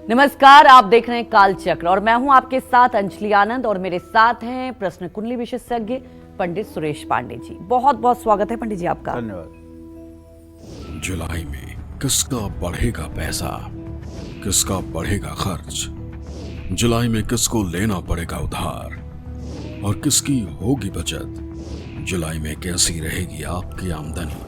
नमस्कार, आप देख रहे हैं कालचक्र और मैं हूं आपके साथ अंजलि आनंद और मेरे साथ हैं प्रश्न कुंडली विशेषज्ञ पंडित सुरेश पांडे जी। बहुत बहुत स्वागत है पंडित जी आपका। धन्यवाद। जुलाई में किसका बढ़ेगा पैसा, किसका बढ़ेगा खर्च, जुलाई में किसको लेना पड़ेगा उधार और किसकी होगी बचत, जुलाई में कैसी रहेगी आपकी आमदनी।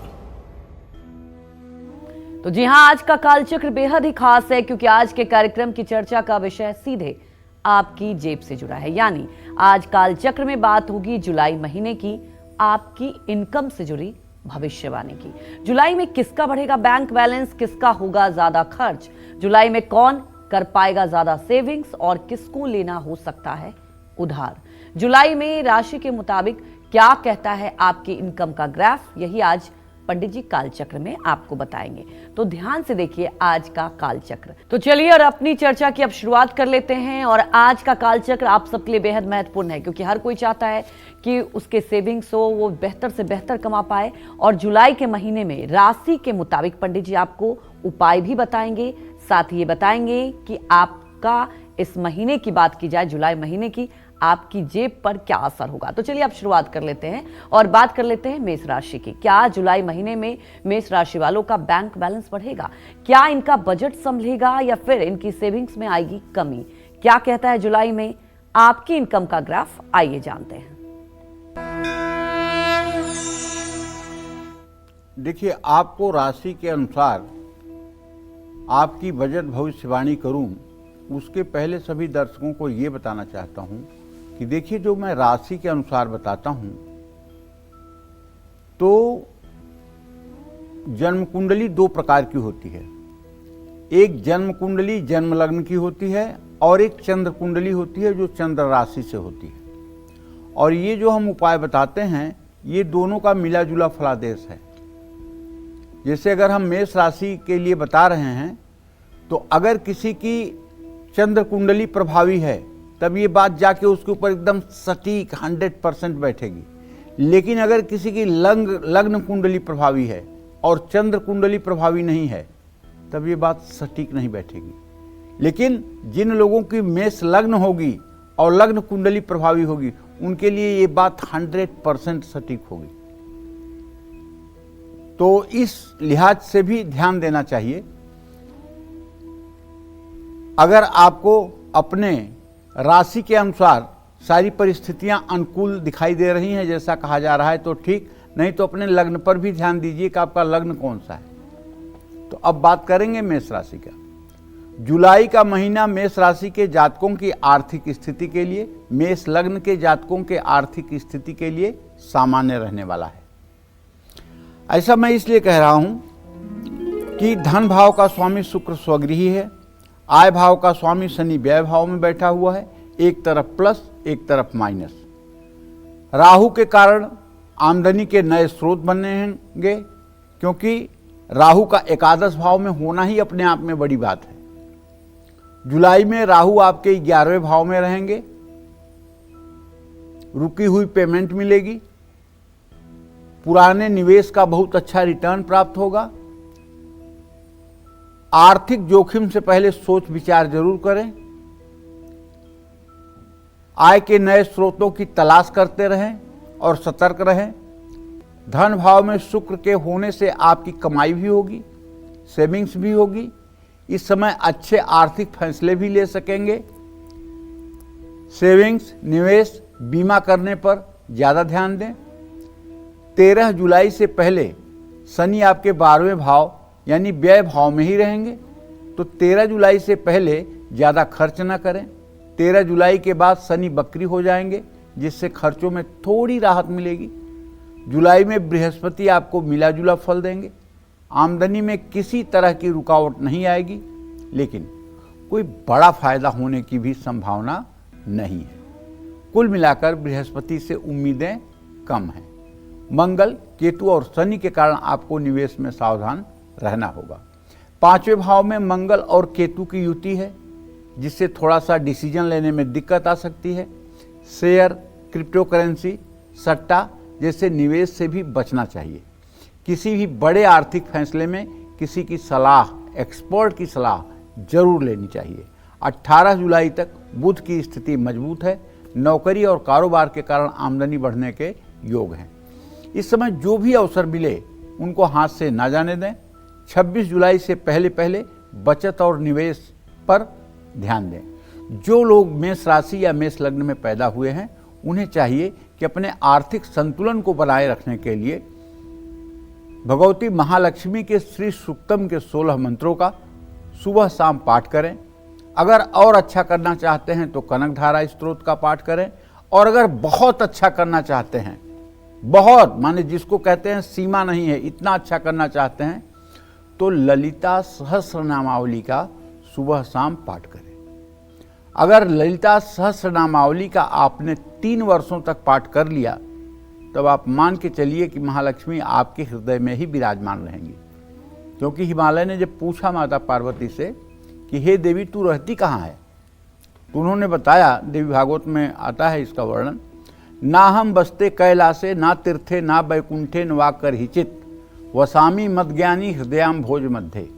तो जी हां, आज का कालचक्र बेहद ही खास है क्योंकि आज के कार्यक्रम की चर्चा का विषय सीधे आपकी जेब से जुड़ा है। यानी आज कालचक्र में बात होगी जुलाई महीने की आपकी इनकम से जुड़ी भविष्यवाणी की। जुलाई में किसका बढ़ेगा बैंक बैलेंस, किसका होगा ज्यादा खर्च, जुलाई में कौन कर पाएगा ज्यादा सेविंग्स और किसको लेना हो सकता है उधार। जुलाई में राशि के मुताबिक क्या कहता है आपकी इनकम का ग्राफ, यही आज पंडित जी कालचक्र में आपको बताएंगे। तो ध्यान से देखिए आज का कालचक्र। तो चलिए और अपनी चर्चा की अब शुरुआत कर लेते हैं। और आज का कालचक्र आप सबके लिए बेहद महत्वपूर्ण है क्योंकि हर कोई चाहता है कि उसके सेविंग्स हो, वो बेहतर से बेहतर कमा पाए। और जुलाई के महीने में राशि के मुताबिक पंडित जी आपको उपाय भी बताएंगे, साथ ही ये बताएंगे कि आपका इस महीने की बात की जाए, जुलाई महीने की, आपकी जेब पर क्या असर होगा। तो चलिए आप शुरुआत कर लेते हैं और बात कर लेते हैं मेष राशि की। क्या जुलाई महीने में मेष राशि वालों का बैंक बैलेंस बढ़ेगा, क्या इनका बजट संभलेगा या फिर इनकी सेविंग्स में आएगी कमी, क्या कहता है जुलाई में आपकी इनकम का ग्राफ, आइए जानते हैं। देखिए, आपको राशि के अनुसार आपकी बजट भविष्यवाणी करूं उसके पहले सभी दर्शकों को ये बताना चाहता हूं कि देखिए, जो मैं राशि के अनुसार बताता हूं तो जन्म कुंडली दो प्रकार की होती है। एक जन्म कुंडली जन्म लग्न की होती है और एक चंद्र कुंडली होती है जो चंद्र राशि से होती है। और ये जो हम उपाय बताते हैं ये दोनों का मिला जुला फलादेश है। जैसे अगर हम मेष राशि के लिए बता रहे हैं तो अगर किसी की चंद्र कुंडली प्रभावी है तब ये बात जाके उसके ऊपर एकदम सटीक 100% बैठेगी। लेकिन अगर किसी की लग्न कुंडली प्रभावी है और चंद्र कुंडली प्रभावी नहीं है तब ये बात सटीक नहीं बैठेगी। लेकिन जिन लोगों की मेष लग्न होगी और लग्न कुंडली प्रभावी होगी उनके लिए ये बात 100% सटीक होगी। तो इस लिहाज से भी ध्यान देना चाहिए। अगर आपको अपने राशि के अनुसार सारी परिस्थितियां अनुकूल दिखाई दे रही हैं जैसा कहा जा रहा है तो ठीक, नहीं तो अपने लग्न पर भी ध्यान दीजिए कि आपका लग्न कौन सा है। तो अब बात करेंगे मेष राशि का। जुलाई का महीना मेष राशि के जातकों की आर्थिक स्थिति के लिए, मेष लग्न के जातकों के आर्थिक स्थिति के लिए सामान्य रहने वाला है। ऐसा मैं इसलिए कह रहा हूं कि धन भाव का स्वामी शुक्र स्वगृही है, आय भाव का स्वामी शनि व्यय भाव में बैठा हुआ है, एक तरफ प्लस एक तरफ माइनस। राहु के कारण आमदनी के नए स्रोत बनेंगे क्योंकि राहु का एकादश भाव में होना ही अपने आप में बड़ी बात है। जुलाई में राहु आपके 11वें भाव में रहेंगे, रुकी हुई पेमेंट मिलेगी, पुराने निवेश का बहुत अच्छा रिटर्न प्राप्त होगा। आर्थिक जोखिम से पहले सोच विचार जरूर करें। आय के नए स्रोतों की तलाश करते रहें और सतर्क रहें। धन भाव में शुक्र के होने से आपकी कमाई भी होगी, सेविंग्स भी होगी। इस समय अच्छे आर्थिक फैसले भी ले सकेंगे। सेविंग्स, निवेश, बीमा करने पर ज्यादा ध्यान दें। 13 जुलाई से पहले शनि आपके 12वें भाव यानी व्यय भाव में ही रहेंगे, तो 13 जुलाई से पहले ज़्यादा खर्च ना करें। 13 जुलाई के बाद शनि बकरी हो जाएंगे जिससे खर्चों में थोड़ी राहत मिलेगी। जुलाई में बृहस्पति आपको मिला जुला फल देंगे। आमदनी में किसी तरह की रुकावट नहीं आएगी, लेकिन कोई बड़ा फायदा होने की भी संभावना नहीं है। कुल मिलाकर बृहस्पति से उम्मीदें कम हैं। मंगल, केतु और शनि के कारण आपको निवेश में सावधान रहना होगा। 5वें भाव में मंगल और केतु की युति है जिससे थोड़ा सा डिसीजन लेने में दिक्कत आ सकती है। शेयर, क्रिप्टो करेंसी, सट्टा जैसे निवेश से भी बचना चाहिए। किसी भी बड़े आर्थिक फैसले में किसी की सलाह, एक्सपर्ट की सलाह जरूर लेनी चाहिए। 18 जुलाई तक बुध की स्थिति मजबूत है। नौकरी और कारोबार के कारण आमदनी बढ़ने के योग हैं। इस समय जो भी अवसर मिले उनको हाथ से ना जाने दें। 26 जुलाई से पहले पहले बचत और निवेश पर ध्यान दें। जो लोग मेष राशि या मेष लग्न में पैदा हुए हैं उन्हें चाहिए कि अपने आर्थिक संतुलन को बनाए रखने के लिए भगवती महालक्ष्मी के श्री सूक्तम के 16 मंत्रों का सुबह शाम पाठ करें। अगर और अच्छा करना चाहते हैं तो कनकधारा स्तोत्र का पाठ करें। और अगर बहुत अच्छा करना चाहते हैं, बहुत माने जिसको कहते हैं सीमा नहीं है, इतना अच्छा करना चाहते हैं, तो ललिता सहस्रनामावली का सुबह शाम पाठ करें। अगर ललिता सहस्रनामावली का आपने 3 वर्षों तक पाठ कर लिया तब आप मान के चलिए कि महालक्ष्मी आपके हृदय में ही विराजमान रहेंगी। क्योंकि हिमालय ने जब पूछा माता पार्वती से कि हे देवी तू रहती कहाँ है, तो उन्होंने बताया, देवी भागवत में आता है इसका वर्णन, ना हम बसते कैलासे ना तीर्थे ना बैकुंठे न वाकर हिचित वसामी मदज्ञानी हृदयाम भोज मध्य।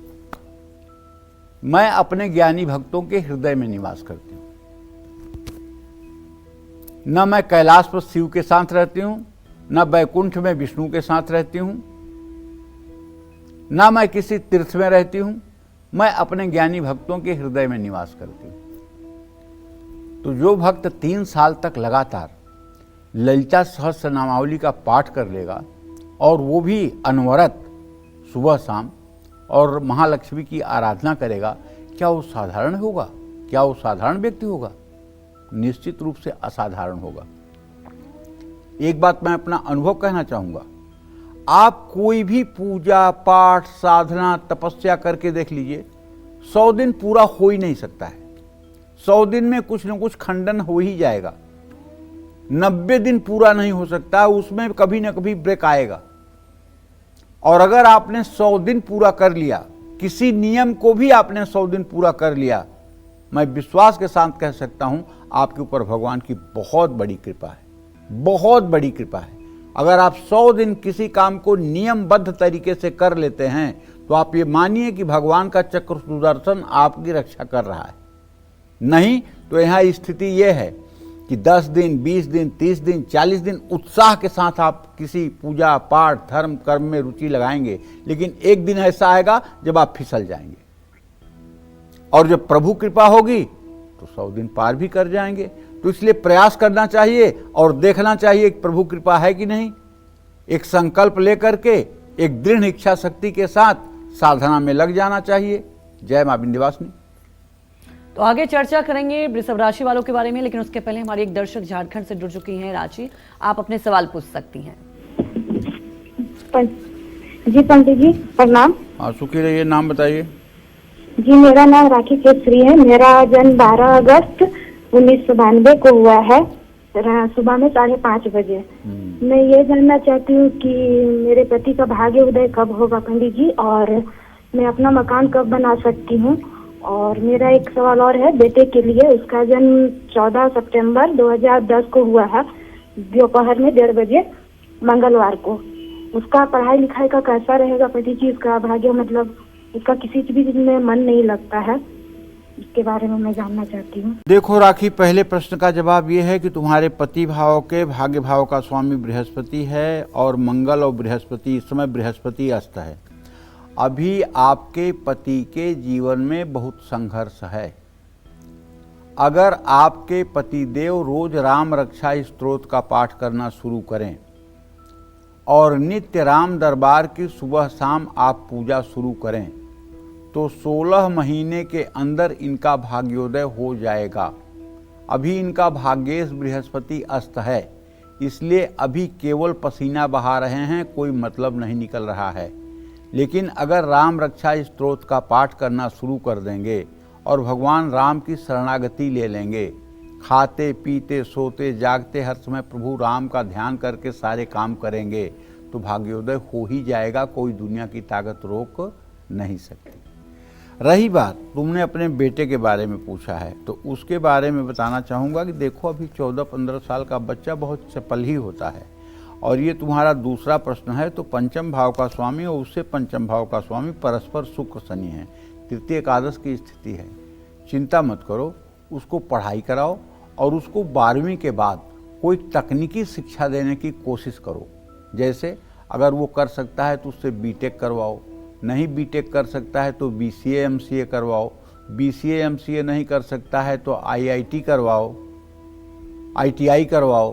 मैं अपने ज्ञानी भक्तों के हृदय में निवास करती हूँ। न मैं कैलाश पर शिव के साथ रहती हूँ, न बैकुंठ में विष्णु के साथ रहती हूँ, न मैं किसी तीर्थ में रहती हूँ। मैं अपने ज्ञानी भक्तों के हृदय में निवास करती हूँ। तो जो भक्त 3 साल तक लगातार ललिता सहस्रनामावली का पाठ कर लेगा और वो भी अनवरत सुबह शाम और महालक्ष्मी की आराधना करेगा, क्या वो साधारण होगा? क्या वो साधारण व्यक्ति होगा? निश्चित रूप से असाधारण होगा। एक बात मैं अपना अनुभव कहना चाहूँगा, आप कोई भी पूजा पाठ साधना तपस्या करके देख लीजिए, 100 दिन पूरा हो ही नहीं सकता है। 100 दिन में कुछ न कुछ खंडन हो ही जाएगा। 90 दिन पूरा नहीं हो सकता, उसमें कभी न कभी ब्रेक आएगा। और अगर आपने 100 दिन पूरा कर लिया, किसी नियम को भी आपने 100 दिन पूरा कर लिया, मैं विश्वास के साथ कह सकता हूं आपके ऊपर भगवान की बहुत बड़ी कृपा है, बहुत बड़ी कृपा है। अगर आप 100 दिन किसी काम को नियमबद्ध तरीके से कर लेते हैं तो आप ये मानिए कि भगवान का चक्र सुदर्शन आपकी रक्षा कर रहा है। नहीं तो यहाँ स्थिति यह है कि 10 दिन 20 दिन 30 दिन 40 दिन उत्साह के साथ आप किसी पूजा पाठ धर्म कर्म में रुचि लगाएंगे, लेकिन एक दिन ऐसा आएगा जब आप फिसल जाएंगे। और जब प्रभु कृपा होगी तो 100 दिन पार भी कर जाएंगे। तो इसलिए प्रयास करना चाहिए और देखना चाहिए कि प्रभु कृपा है कि नहीं। एक संकल्प लेकर के एक दृढ़ इच्छा शक्ति के साथ साधना में लग जाना चाहिए। जय मां विंध्यवासिनी। तो आगे चर्चा करेंगे वृषभ राशि वालों के बारे में, लेकिन उसके पहले हमारी एक दर्शक झारखंड से जुड़ चुकी हैं, रांची। आप अपने सवाल पूछ सकती हैं। जी पंडित जी प्रणाम। हाँ सुखी रहिए। नाम बताइए। जी मेरा नाम राखी केसरी है। मेरा जन्म 12 अगस्त 1992 को हुआ है, सुबह में 5:30 बजे। मैं ये जानना चाहती हूँ कि मेरे पति का भाग्य उदय कब होगा पंडित जी, और मैं अपना मकान कब बना सकती हूँ। और मेरा एक सवाल और है बेटे के लिए। उसका जन्म 14 सितंबर 2010 को हुआ है, दोपहर में 1:30 बजे मंगलवार को। उसका पढ़ाई लिखाई का कैसा रहेगा पंडित जी? उसका भाग्य मतलब उसका किसी चीज में मन नहीं लगता है, इसके बारे में मैं जानना चाहती हूँ। देखो राखी, पहले प्रश्न का जवाब ये है कि तुम्हारे पति भाव के भाग्य भाव का स्वामी बृहस्पति है और मंगल और बृहस्पति, इस समय बृहस्पति अस्त है। अभी आपके पति के जीवन में बहुत संघर्ष है। अगर आपके पतिदेव रोज राम रक्षा स्तोत्र का पाठ करना शुरू करें और नित्य राम दरबार की सुबह शाम आप पूजा शुरू करें तो 16 महीने के अंदर इनका भाग्योदय हो जाएगा। अभी इनका भाग्येश बृहस्पति अस्त है, इसलिए अभी केवल पसीना बहा रहे हैं, कोई मतलब नहीं निकल रहा है। लेकिन अगर राम रक्षा स्तोत्र का पाठ करना शुरू कर देंगे और भगवान राम की शरणागति ले लेंगे, खाते पीते सोते जागते हर समय प्रभु राम का ध्यान करके सारे काम करेंगे तो भाग्योदय हो ही जाएगा। कोई दुनिया की ताकत रोक नहीं सकती। रही बात तुमने अपने बेटे के बारे में पूछा है, तो उसके बारे में बताना चाहूँगा कि देखो अभी 14-15 साल का बच्चा बहुत चपल ही होता है। और ये तुम्हारा दूसरा प्रश्न है, तो पंचम भाव का स्वामी और उससे पंचम भाव का स्वामी परस्पर शुक्र शनि है। तृतीय एकादश की स्थिति है, चिंता मत करो, उसको पढ़ाई कराओ और उसको 12वीं के बाद कोई तकनीकी शिक्षा देने की कोशिश करो। जैसे अगर वो कर सकता है तो उससे बीटेक करवाओ, नहीं बीटेक कर सकता है तो बीसीए एमसीए करवाओ, बीसीए एमसीए नहीं कर सकता है तो आईआईटी करवाओ, आईटीआई करवाओ।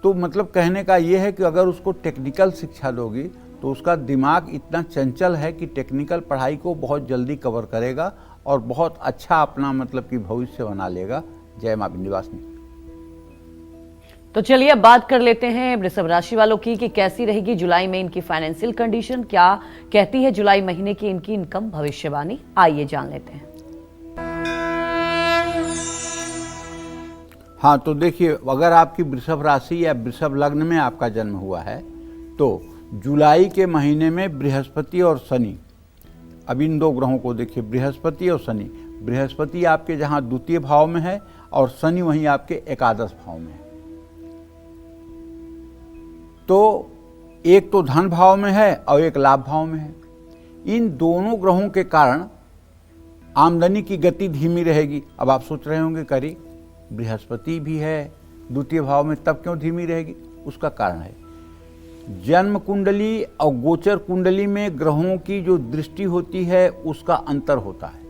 तो मतलब कहने का ये है कि अगर उसको टेक्निकल शिक्षा दोगी तो उसका दिमाग इतना चंचल है कि टेक्निकल पढ़ाई को बहुत जल्दी कवर करेगा और बहुत अच्छा अपना मतलब कि भविष्य बना लेगा। जय मां विंध्यवासिनी। तो चलिए अब बात कर लेते हैं वृषभ राशि वालों की कि कैसी रहेगी जुलाई में इनकी फाइनेंशियल कंडीशन, क्या कहती है जुलाई महीने की इनकी इनकम भविष्यवाणी, आइए जान लेते हैं। हाँ, तो देखिए, अगर आपकी वृषभ राशि या वृषभ लग्न में आपका जन्म हुआ है तो जुलाई के महीने में बृहस्पति और शनि, अब इन दो ग्रहों को देखिए, बृहस्पति और शनि। बृहस्पति आपके जहाँ द्वितीय भाव में है और शनि वहीं आपके एकादश भाव में है। तो एक तो धन भाव में है और एक लाभ भाव में है। इन दोनों ग्रहों के कारण आमदनी की गति धीमी रहेगी। अब आप सोच रहे होंगे करी बृहस्पति भी है द्वितीय भाव में, तब क्यों धीमी रहेगी? उसका कारण है जन्म कुंडली और गोचर कुंडली में ग्रहों की जो दृष्टि होती है उसका अंतर होता है।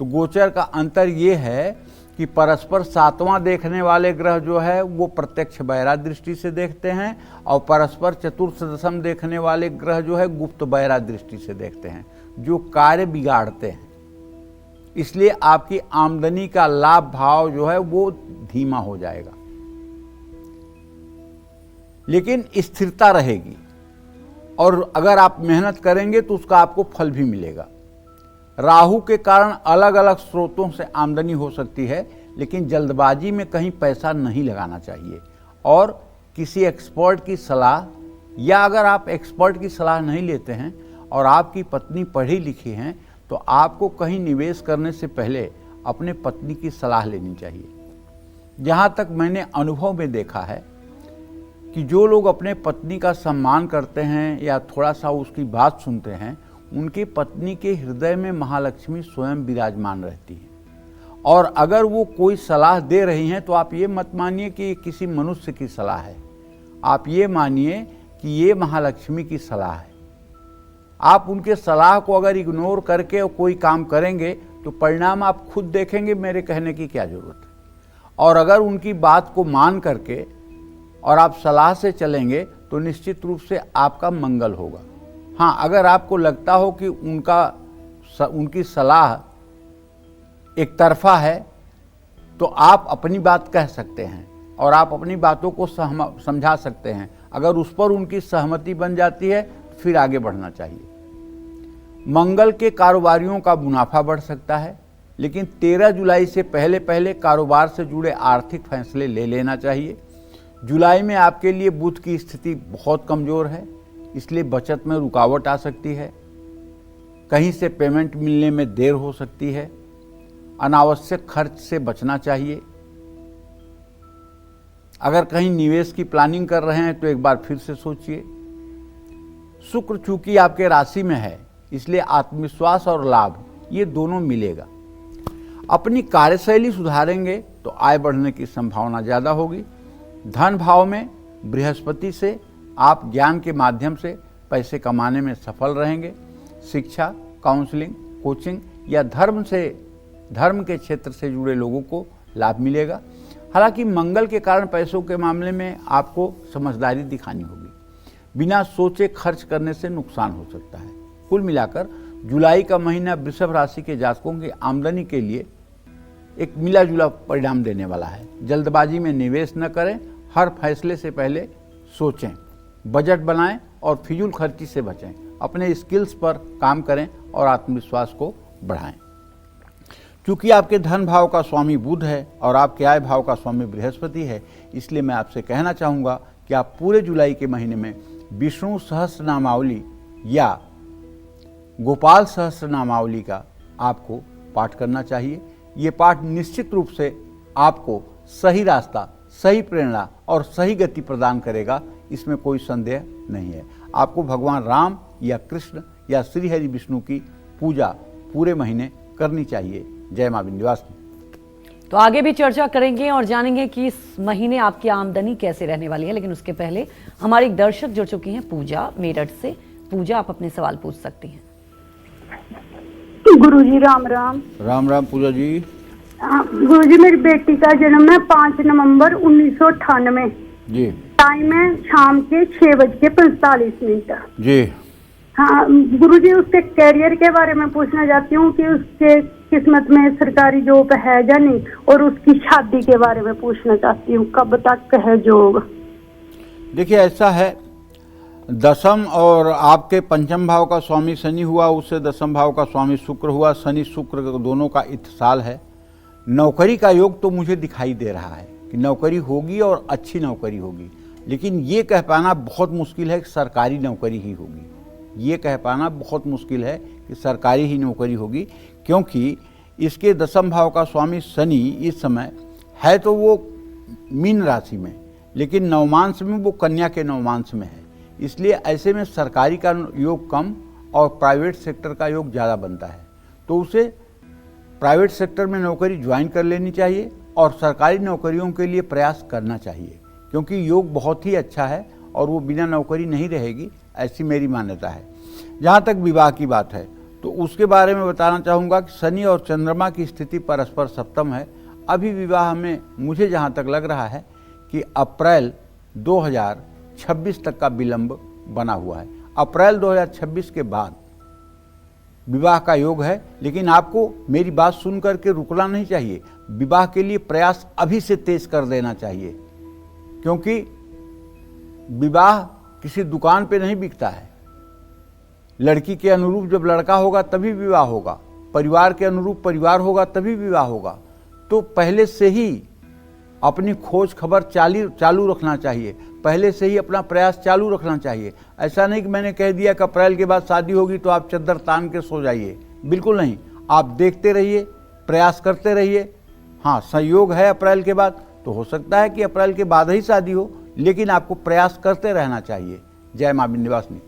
तो गोचर का अंतर ये है कि परस्पर सातवां देखने वाले ग्रह जो है वो प्रत्यक्ष बैरा दृष्टि से देखते हैं और परस्पर चतुर्थ दशम देखने वाले ग्रह जो है गुप्त बैरा दृष्टि से देखते हैं, जो कार्य बिगाड़ते हैं। इसलिए आपकी आमदनी का लाभ भाव जो है वो धीमा हो जाएगा, लेकिन स्थिरता रहेगी और अगर आप मेहनत करेंगे तो उसका आपको फल भी मिलेगा। राहु के कारण अलग अलग स्रोतों से आमदनी हो सकती है, लेकिन जल्दबाजी में कहीं पैसा नहीं लगाना चाहिए और किसी एक्सपर्ट की सलाह, या अगर आप एक्सपर्ट की सलाह नहीं लेते हैं और आपकी पत्नी पढ़ी लिखी हैं तो आपको कहीं निवेश करने से पहले अपने पत्नी की सलाह लेनी चाहिए। जहाँ तक मैंने अनुभव में देखा है कि जो लोग अपने पत्नी का सम्मान करते हैं या थोड़ा सा उसकी बात सुनते हैं, उनकी पत्नी के हृदय में महालक्ष्मी स्वयं विराजमान रहती है। और अगर वो कोई सलाह दे रही हैं तो आप ये मत मानिए कि ये किसी मनुष्य की सलाह है, आप ये मानिए कि ये महालक्ष्मी की सलाह है। आप उनके सलाह को अगर इग्नोर करके कोई काम करेंगे तो परिणाम आप खुद देखेंगे, मेरे कहने की क्या जरूरत है। और अगर उनकी बात को मान करके और आप सलाह से चलेंगे तो निश्चित रूप से आपका मंगल होगा। हाँ, अगर आपको लगता हो कि उनकी सलाह एक तरफा है तो आप अपनी बात कह सकते हैं और आप अपनी बातों को समझा सकते हैं। अगर उस पर उनकी सहमति बन जाती है तो फिर आगे बढ़ना चाहिए। मंगल के कारोबारियों का मुनाफा बढ़ सकता है, लेकिन 13 जुलाई से पहले पहले कारोबार से जुड़े आर्थिक फैसले ले लेना चाहिए। जुलाई में आपके लिए बुध की स्थिति बहुत कमज़ोर है, इसलिए बचत में रुकावट आ सकती है, कहीं से पेमेंट मिलने में देर हो सकती है, अनावश्यक खर्च से बचना चाहिए। अगर कहीं निवेश की प्लानिंग कर रहे हैं तो एक बार फिर से सोचिए। शुक्र चूंकि आपके राशि में है, इसलिए आत्मविश्वास और लाभ ये दोनों मिलेगा। अपनी कार्यशैली सुधारेंगे तो आय बढ़ने की संभावना ज़्यादा होगी। धन भाव में बृहस्पति से आप ज्ञान के माध्यम से पैसे कमाने में सफल रहेंगे। शिक्षा, काउंसलिंग, कोचिंग या धर्म के क्षेत्र से जुड़े लोगों को लाभ मिलेगा। हालांकि मंगल के कारण पैसों के मामले में आपको समझदारी दिखानी होगी, बिना सोचे खर्च करने से नुकसान हो सकता है। कुल मिलाकर जुलाई का महीना वृषभ राशि के जातकों की आमदनी के लिए एक मिला जुला परिणाम देने वाला है। जल्दबाजी में निवेश न करें, हर फैसले से पहले सोचें, बजट बनाएं और फिजूल खर्ची से बचें। अपने स्किल्स पर काम करें और आत्मविश्वास को बढ़ाएं। क्योंकि आपके धन भाव का स्वामी बुध है और आपके आय भाव का स्वामी बृहस्पति है, इसलिए मैं आपसे कहना चाहूँगा कि आप पूरे जुलाई के महीने में विष्णु सहस्रनामावली या गोपाल सहस्रनामावली का आपको पाठ करना चाहिए। ये पाठ निश्चित रूप से आपको सही रास्ता, सही प्रेरणा और सही गति प्रदान करेगा, इसमें कोई संदेह नहीं है। आपको भगवान राम या कृष्ण या श्री हरि विष्णु की पूजा पूरे महीने करनी चाहिए। जय मां विंध्यवासिनी। तो आगे भी चर्चा करेंगे और जानेंगे कि इस महीने आपकी आमदनी कैसे रहने वाली है, लेकिन उसके पहले हमारी एक दर्शक जुड़ चुकी हैं, पूजा मेरठ से। पूजा, आप अपने सवाल पूछ सकती हैं। गुरुजी राम राम। राम राम पूजा जी। गुरुजी, मेरी बेटी का जन्म है 5 नवंबर 1998। जी टाइम है शाम के 6:45 जी। हाँ गुरुजी, उसके करियर के बारे में पूछना चाहती हूँ कि उसके किस्मत में सरकारी जॉब है या नहीं, और उसकी शादी के बारे में पूछना चाहती हूँ, कब तक है जॉब। देखिए ऐसा है, दसम और आपके पंचम भाव का स्वामी शनि हुआ, उससे दसम भाव का स्वामी शुक्र हुआ। शनि शुक्र दोनों का इत्तिसाल है। नौकरी का योग तो मुझे दिखाई दे रहा है कि नौकरी होगी और अच्छी नौकरी होगी, लेकिन ये कह पाना बहुत मुश्किल है कि सरकारी नौकरी ही होगी। ये कह पाना बहुत मुश्किल है कि सरकारी ही नौकरी होगी, क्योंकि इसके दसम भाव का स्वामी शनि इस समय है तो वो मीन राशि में, लेकिन नवमांश में वो कन्या के नवमांश में है। इसलिए ऐसे में सरकारी का योग कम और प्राइवेट सेक्टर का योग ज़्यादा बनता है। तो उसे प्राइवेट सेक्टर में नौकरी ज्वाइन कर लेनी चाहिए और सरकारी नौकरियों के लिए प्रयास करना चाहिए, क्योंकि योग बहुत ही अच्छा है और वो बिना नौकरी नहीं रहेगी, ऐसी मेरी मान्यता है। जहाँ तक विवाह की बात है तो उसके बारे में बताना चाहूँगा कि शनि और चंद्रमा की स्थिति परस्पर सप्तम है। अभी विवाह में मुझे जहाँ तक लग रहा है कि अप्रैल 2026 तक का विलंब बना हुआ है। अप्रैल 2026 के बाद विवाह का योग है, लेकिन आपको मेरी बात सुन करके रुकना नहीं चाहिए। विवाह के लिए प्रयास अभी से तेज कर देना चाहिए, क्योंकि विवाह किसी दुकान पे नहीं बिकता है। लड़की के अनुरूप जब लड़का होगा तभी विवाह होगा, परिवार के अनुरूप परिवार होगा तभी विवाह होगा। तो पहले से ही अपनी खोज खबर चालू रखना चाहिए, पहले से ही अपना प्रयास चालू रखना चाहिए। ऐसा नहीं कि मैंने कह दिया कि अप्रैल के बाद शादी होगी तो आप चद्दर तान के सो जाइए, बिल्कुल नहीं। आप देखते रहिए, प्रयास करते रहिए। हाँ, संयोग है अप्रैल के बाद, तो हो सकता है कि अप्रैल के बाद ही शादी हो, लेकिन आपको प्रयास करते रहना चाहिए। जय मां विंध्यवासिनी।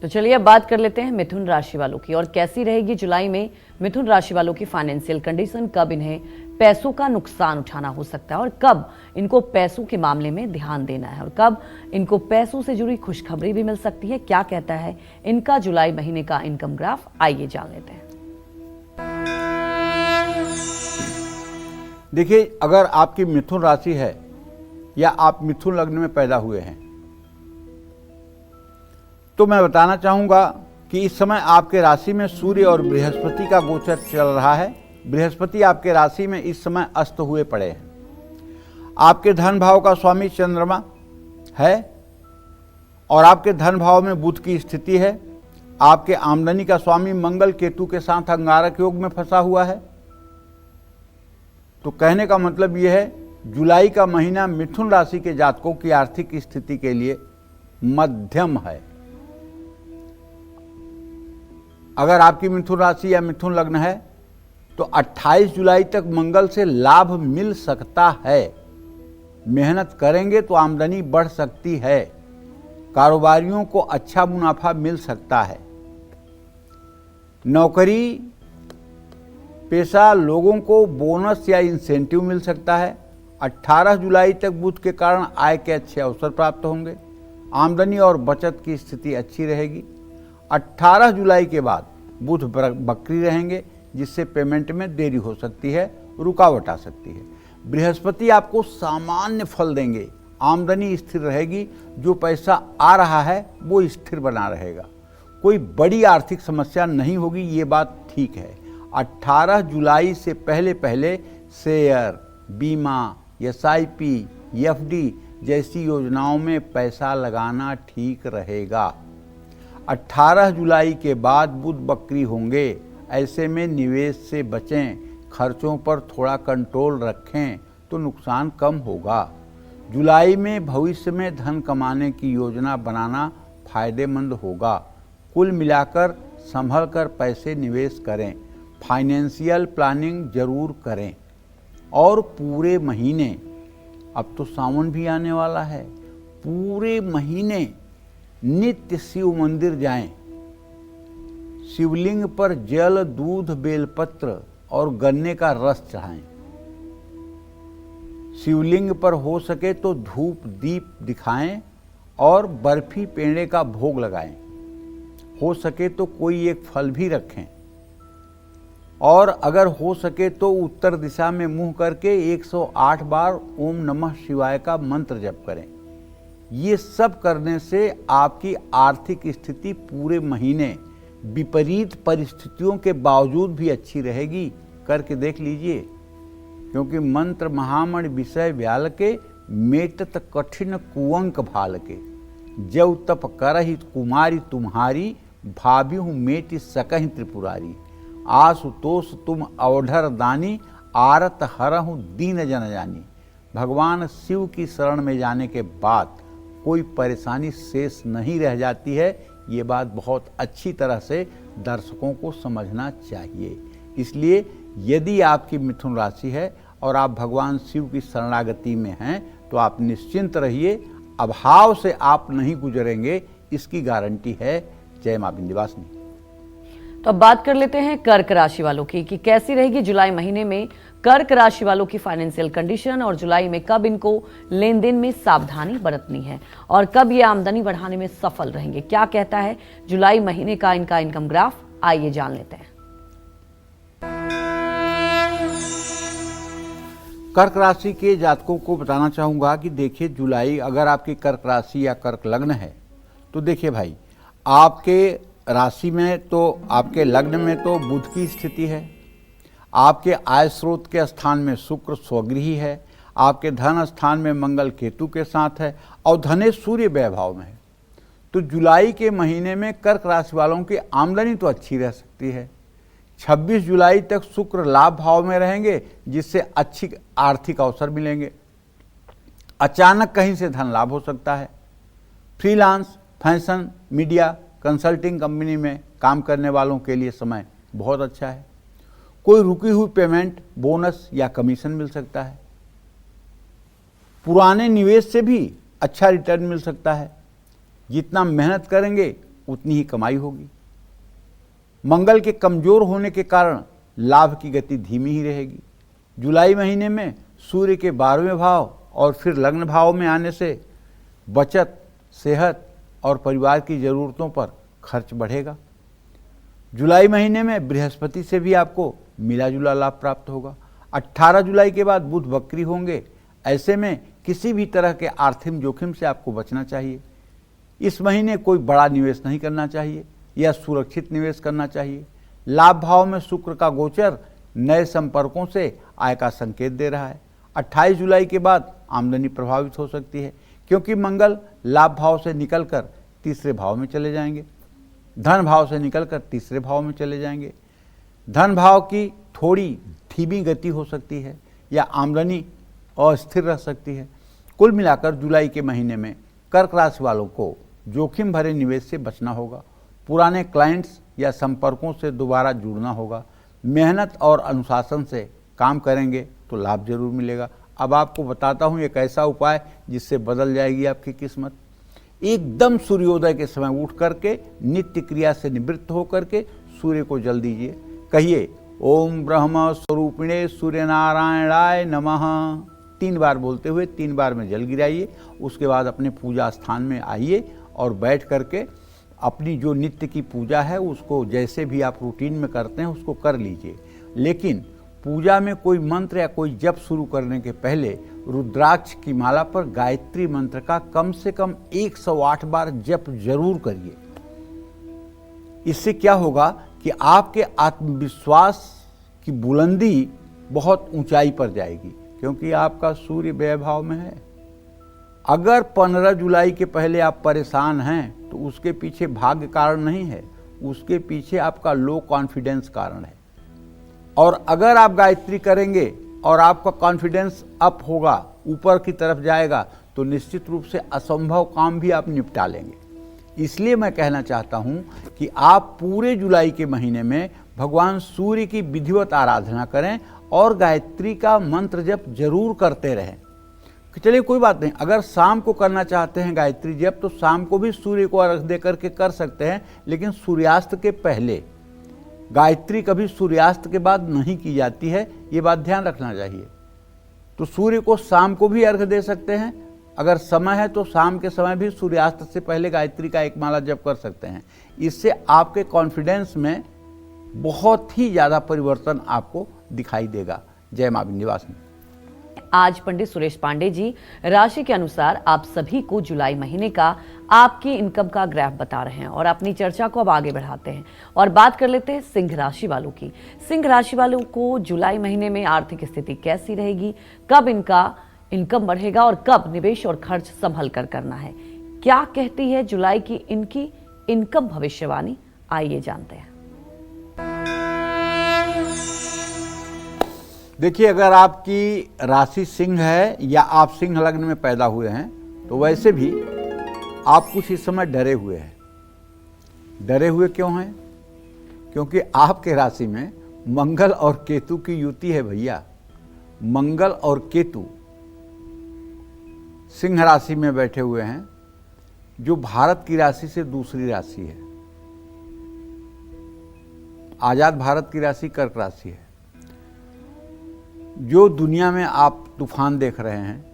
तो चलिए अब बात कर लेते हैं मिथुन राशि वालों की, और कैसी रहेगी जुलाई में मिथुन राशि वालों की फाइनेंशियल कंडीशन, कब इन्हें पैसों का नुकसान उठाना हो सकता है और कब इनको पैसों के मामले में ध्यान देना है और कब इनको पैसों से जुड़ी खुशखबरी भी मिल सकती है। क्या कहता है इनका जुलाई महीने का इनकम ग्राफ, आइए जान लेते हैं। देखिए, अगर आपकी मिथुन राशि है या आप मिथुन लग्न में पैदा हुए हैं तो मैं बताना चाहूँगा कि इस समय आपके राशि में सूर्य और बृहस्पति का गोचर चल रहा है। बृहस्पति आपके राशि में इस समय अस्त हुए पड़े हैं। आपके धन भाव का स्वामी चंद्रमा है और आपके धन भाव में बुध की स्थिति है। आपके आमदनी का स्वामी मंगल केतु के साथ अंगारक योग में फंसा हुआ है। तो कहने का मतलब यह है, जुलाई का महीना मिथुन राशि के जातकों की आर्थिक स्थिति के लिए मध्यम है। अगर आपकी मिथुन राशि या मिथुन लग्न है तो 28 जुलाई तक मंगल से लाभ मिल सकता है। मेहनत करेंगे तो आमदनी बढ़ सकती है, कारोबारियों को अच्छा मुनाफा मिल सकता है। नौकरी पेशा लोगों को बोनस या इंसेंटिव मिल सकता है। 18 जुलाई तक बुध के कारण आय के अच्छे अवसर प्राप्त होंगे। आमदनी और बचत की स्थिति अच्छी रहेगी। 18 जुलाई के बाद बुध बकरी रहेंगे, जिससे पेमेंट में देरी हो सकती है, रुकावट आ सकती है। बृहस्पति आपको सामान्य फल देंगे, आमदनी स्थिर रहेगी। जो पैसा आ रहा है वो स्थिर बना रहेगा। कोई बड़ी आर्थिक समस्या नहीं होगी, ये बात ठीक है। 18 जुलाई से पहले पहले शेयर, बीमा, SIP, FD जैसी योजनाओं में पैसा लगाना ठीक रहेगा। 18 जुलाई के बाद बुध बकरी होंगे, ऐसे में निवेश से बचें, खर्चों पर थोड़ा कंट्रोल रखें तो नुकसान कम होगा। जुलाई में भविष्य में धन कमाने की योजना बनाना फायदेमंद होगा। कुल मिलाकर संभल कर पैसे निवेश करें, फाइनेंशियल प्लानिंग जरूर करें। और पूरे महीने, अब तो सावन भी आने वाला है, पूरे महीने नित्य शिव मंदिर जाएं, शिवलिंग पर जल, दूध, बेलपत्र और गन्ने का रस चढ़ाएं। शिवलिंग पर हो सके तो धूप दीप दिखाएं और बर्फी पेड़े का भोग लगाएं। हो सके तो कोई एक फल भी रखें और अगर हो सके तो उत्तर दिशा में मुंह करके 108 बार ओम नमः शिवाय का मंत्र जप करें। ये सब करने से आपकी आर्थिक स्थिति पूरे महीने विपरीत परिस्थितियों के बावजूद भी अच्छी रहेगी। करके देख लीजिए, क्योंकि मंत्र महामणि विषय व्याल के, मेटत कठिन कुअंक भाल के। जव तप करहि कुमारी तुम्हारी, भाभी हूँ मेटि सकहि त्रिपुरारी। आशुतोष तुम अवधर दानी, आरत हरहु दीन जन जानी। भगवान शिव की शरण में जाने के बाद कोई परेशानी शेष नहीं रह जाती है। ये बात बहुत अच्छी तरह से दर्शकों को समझना चाहिए। इसलिए यदि आपकी मिथुन राशि है और आप भगवान शिव की शरणागति में हैं तो आप निश्चिंत रहिए, अभाव से आप नहीं गुजरेंगे, इसकी गारंटी है। जय मां विंध्यवासिनी। तो अब बात कर लेते हैं कर्क राशि वालों की कि कैसी रहेगी जुलाई महीने में कर्क राशि वालों की फाइनेंशियल कंडीशन, और जुलाई में कब इनको लेन देन में सावधानी बरतनी है और कब ये आमदनी बढ़ाने में सफल रहेंगे। क्या कहता है जुलाई महीने का इनका इनकम ग्राफ, आइए जान लेते हैं। कर्क राशि के जातकों को बताना चाहूंगा कि देखिए, जुलाई अगर आपकी कर्क राशि या कर्क लग्न है तो देखिए भाई, आपके राशि में तो आपके लग्न में तो बुध की स्थिति है, आपके आय स्रोत के स्थान में शुक्र स्वगृही है, आपके धन स्थान में मंगल केतु के साथ है और धनेश सूर्य वैभाव में है। तो जुलाई के महीने में कर्क राशि वालों की आमदनी तो अच्छी रह सकती है। 26 जुलाई तक शुक्र लाभ भाव में रहेंगे, जिससे अच्छी आर्थिक अवसर मिलेंगे। अचानक कहीं से धन लाभ हो सकता है। Freelance, fashion, media, consulting company में काम करने वालों के लिए समय बहुत अच्छा है। कोई रुकी हुई पेमेंट, बोनस या कमीशन मिल सकता है। पुराने निवेश से भी अच्छा रिटर्न मिल सकता है। जितना मेहनत करेंगे उतनी ही कमाई होगी। मंगल के कमजोर होने के कारण लाभ की गति धीमी ही रहेगी। जुलाई महीने में सूर्य के 12वें भाव और फिर लग्न भाव में आने से बचत, सेहत और परिवार की ज़रूरतों पर खर्च बढ़ेगा। जुलाई महीने में बृहस्पति से भी आपको मिला जुला लाभ प्राप्त होगा। 18 जुलाई के बाद बुध वक्री होंगे। ऐसे में किसी भी तरह के आर्थिक जोखिम से आपको बचना चाहिए। इस महीने कोई बड़ा निवेश नहीं करना चाहिए या सुरक्षित निवेश करना चाहिए। लाभ भाव में शुक्र का गोचर नए संपर्कों से आय का संकेत दे रहा है। 28 जुलाई के बाद आमदनी प्रभावित हो सकती है, क्योंकि मंगल लाभ भाव से निकलकर तीसरे भाव में चले जाएंगे, धन भाव से निकलकर तीसरे भाव में चले जाएंगे। धन भाव की थोड़ी धीमी गति हो सकती है या आमदनी अस्थिर रह सकती है। कुल मिलाकर जुलाई के महीने में कर्क राशि वालों को जोखिम भरे निवेश से बचना होगा। पुराने क्लाइंट्स या संपर्कों से दोबारा जुड़ना होगा। मेहनत और अनुशासन से काम करेंगे तो लाभ जरूर मिलेगा। अब आपको बताता हूँ एक ऐसा उपाय जिससे बदल जाएगी आपकी किस्मत। एकदम सूर्योदय के समय उठ करके नित्य क्रिया से निवृत्त होकर के सूर्य को जल दीजिए। कहिए ओम ब्रह्म स्वरूपिणे सूर्य नारायणाय नमः 3 बार बोलते हुए 3 बार में जल गिराइए। उसके बाद अपने पूजा स्थान में आइए और बैठ करके अपनी जो नित्य की पूजा है उसको जैसे भी आप रूटीन में करते हैं उसको कर लीजिए। लेकिन पूजा में कोई मंत्र या कोई जप शुरू करने के पहले रुद्राक्ष की माला पर गायत्री मंत्र का कम से कम 108 बार जप जरूर करिए। इससे क्या होगा कि आपके आत्मविश्वास की बुलंदी बहुत ऊंचाई पर जाएगी, क्योंकि आपका सूर्य व्यय भाव में है। अगर 15 जुलाई के पहले आप परेशान हैं तो उसके पीछे भाग्य कारण नहीं है, उसके पीछे आपका लो कॉन्फिडेंस कारण है। और अगर आप गायत्री करेंगे और आपका कॉन्फिडेंस अप होगा, ऊपर की तरफ जाएगा, तो निश्चित रूप से असंभव काम भी आप निपटा लेंगे। इसलिए मैं कहना चाहता हूं कि आप पूरे जुलाई के महीने में भगवान सूर्य की विधिवत आराधना करें और गायत्री का मंत्र जप जरूर करते रहें। चलिए कोई बात नहीं, अगर शाम को करना चाहते हैं गायत्री जप तो शाम को भी सूर्य को अर्घ दे करके कर सकते हैं, लेकिन सूर्यास्त के पहले। गायत्री कभी सूर्यास्त के बाद नहीं की जाती है, ये बात ध्यान रखना चाहिए। तो सूर्य को शाम को भी अर्घ दे सकते हैं, अगर समय है तो शाम के समय भी सूर्यास्त से पहले गायत्री का एक माला जप कर सकते हैं। इससे आपके कॉन्फिडेंस में बहुत ही ज़्यादा परिवर्तन आपको दिखाई देगा। जय मां विंध्यवासिनी। आज पंडित सुरेश पांडे जी राशि के अनुसार आप सभी को जुलाई महीने का आपकी इनकम का ग्राफ बता रहे हैं और अपनी चर्चा को अब आगे बढ़ाते हैं और बात कर लेते हैं सिंह राशि वालों की। सिंह राशि वालों को जुलाई महीने में आर्थिक स्थिति कैसी रहेगी, कब इनका इनकम बढ़ेगा और कब निवेश और खर्च संभल कर करना है, क्या कहती है जुलाई की इनकी इनकम भविष्यवाणी, आइए जानते हैं। देखिए, अगर आपकी राशि सिंह है या आप सिंह लग्न में पैदा हुए हैं तो वैसे भी आप कुछ इस समय डरे हुए हैं। डरे हुए क्यों हैं? क्योंकि आपके राशि में मंगल और केतु की युति है भैया। मंगल और केतु सिंह राशि में बैठे हुए हैं, जो भारत की राशि से दूसरी राशि है। आजाद भारत की राशि कर्क राशि है। जो दुनिया में आप तूफान देख रहे हैं,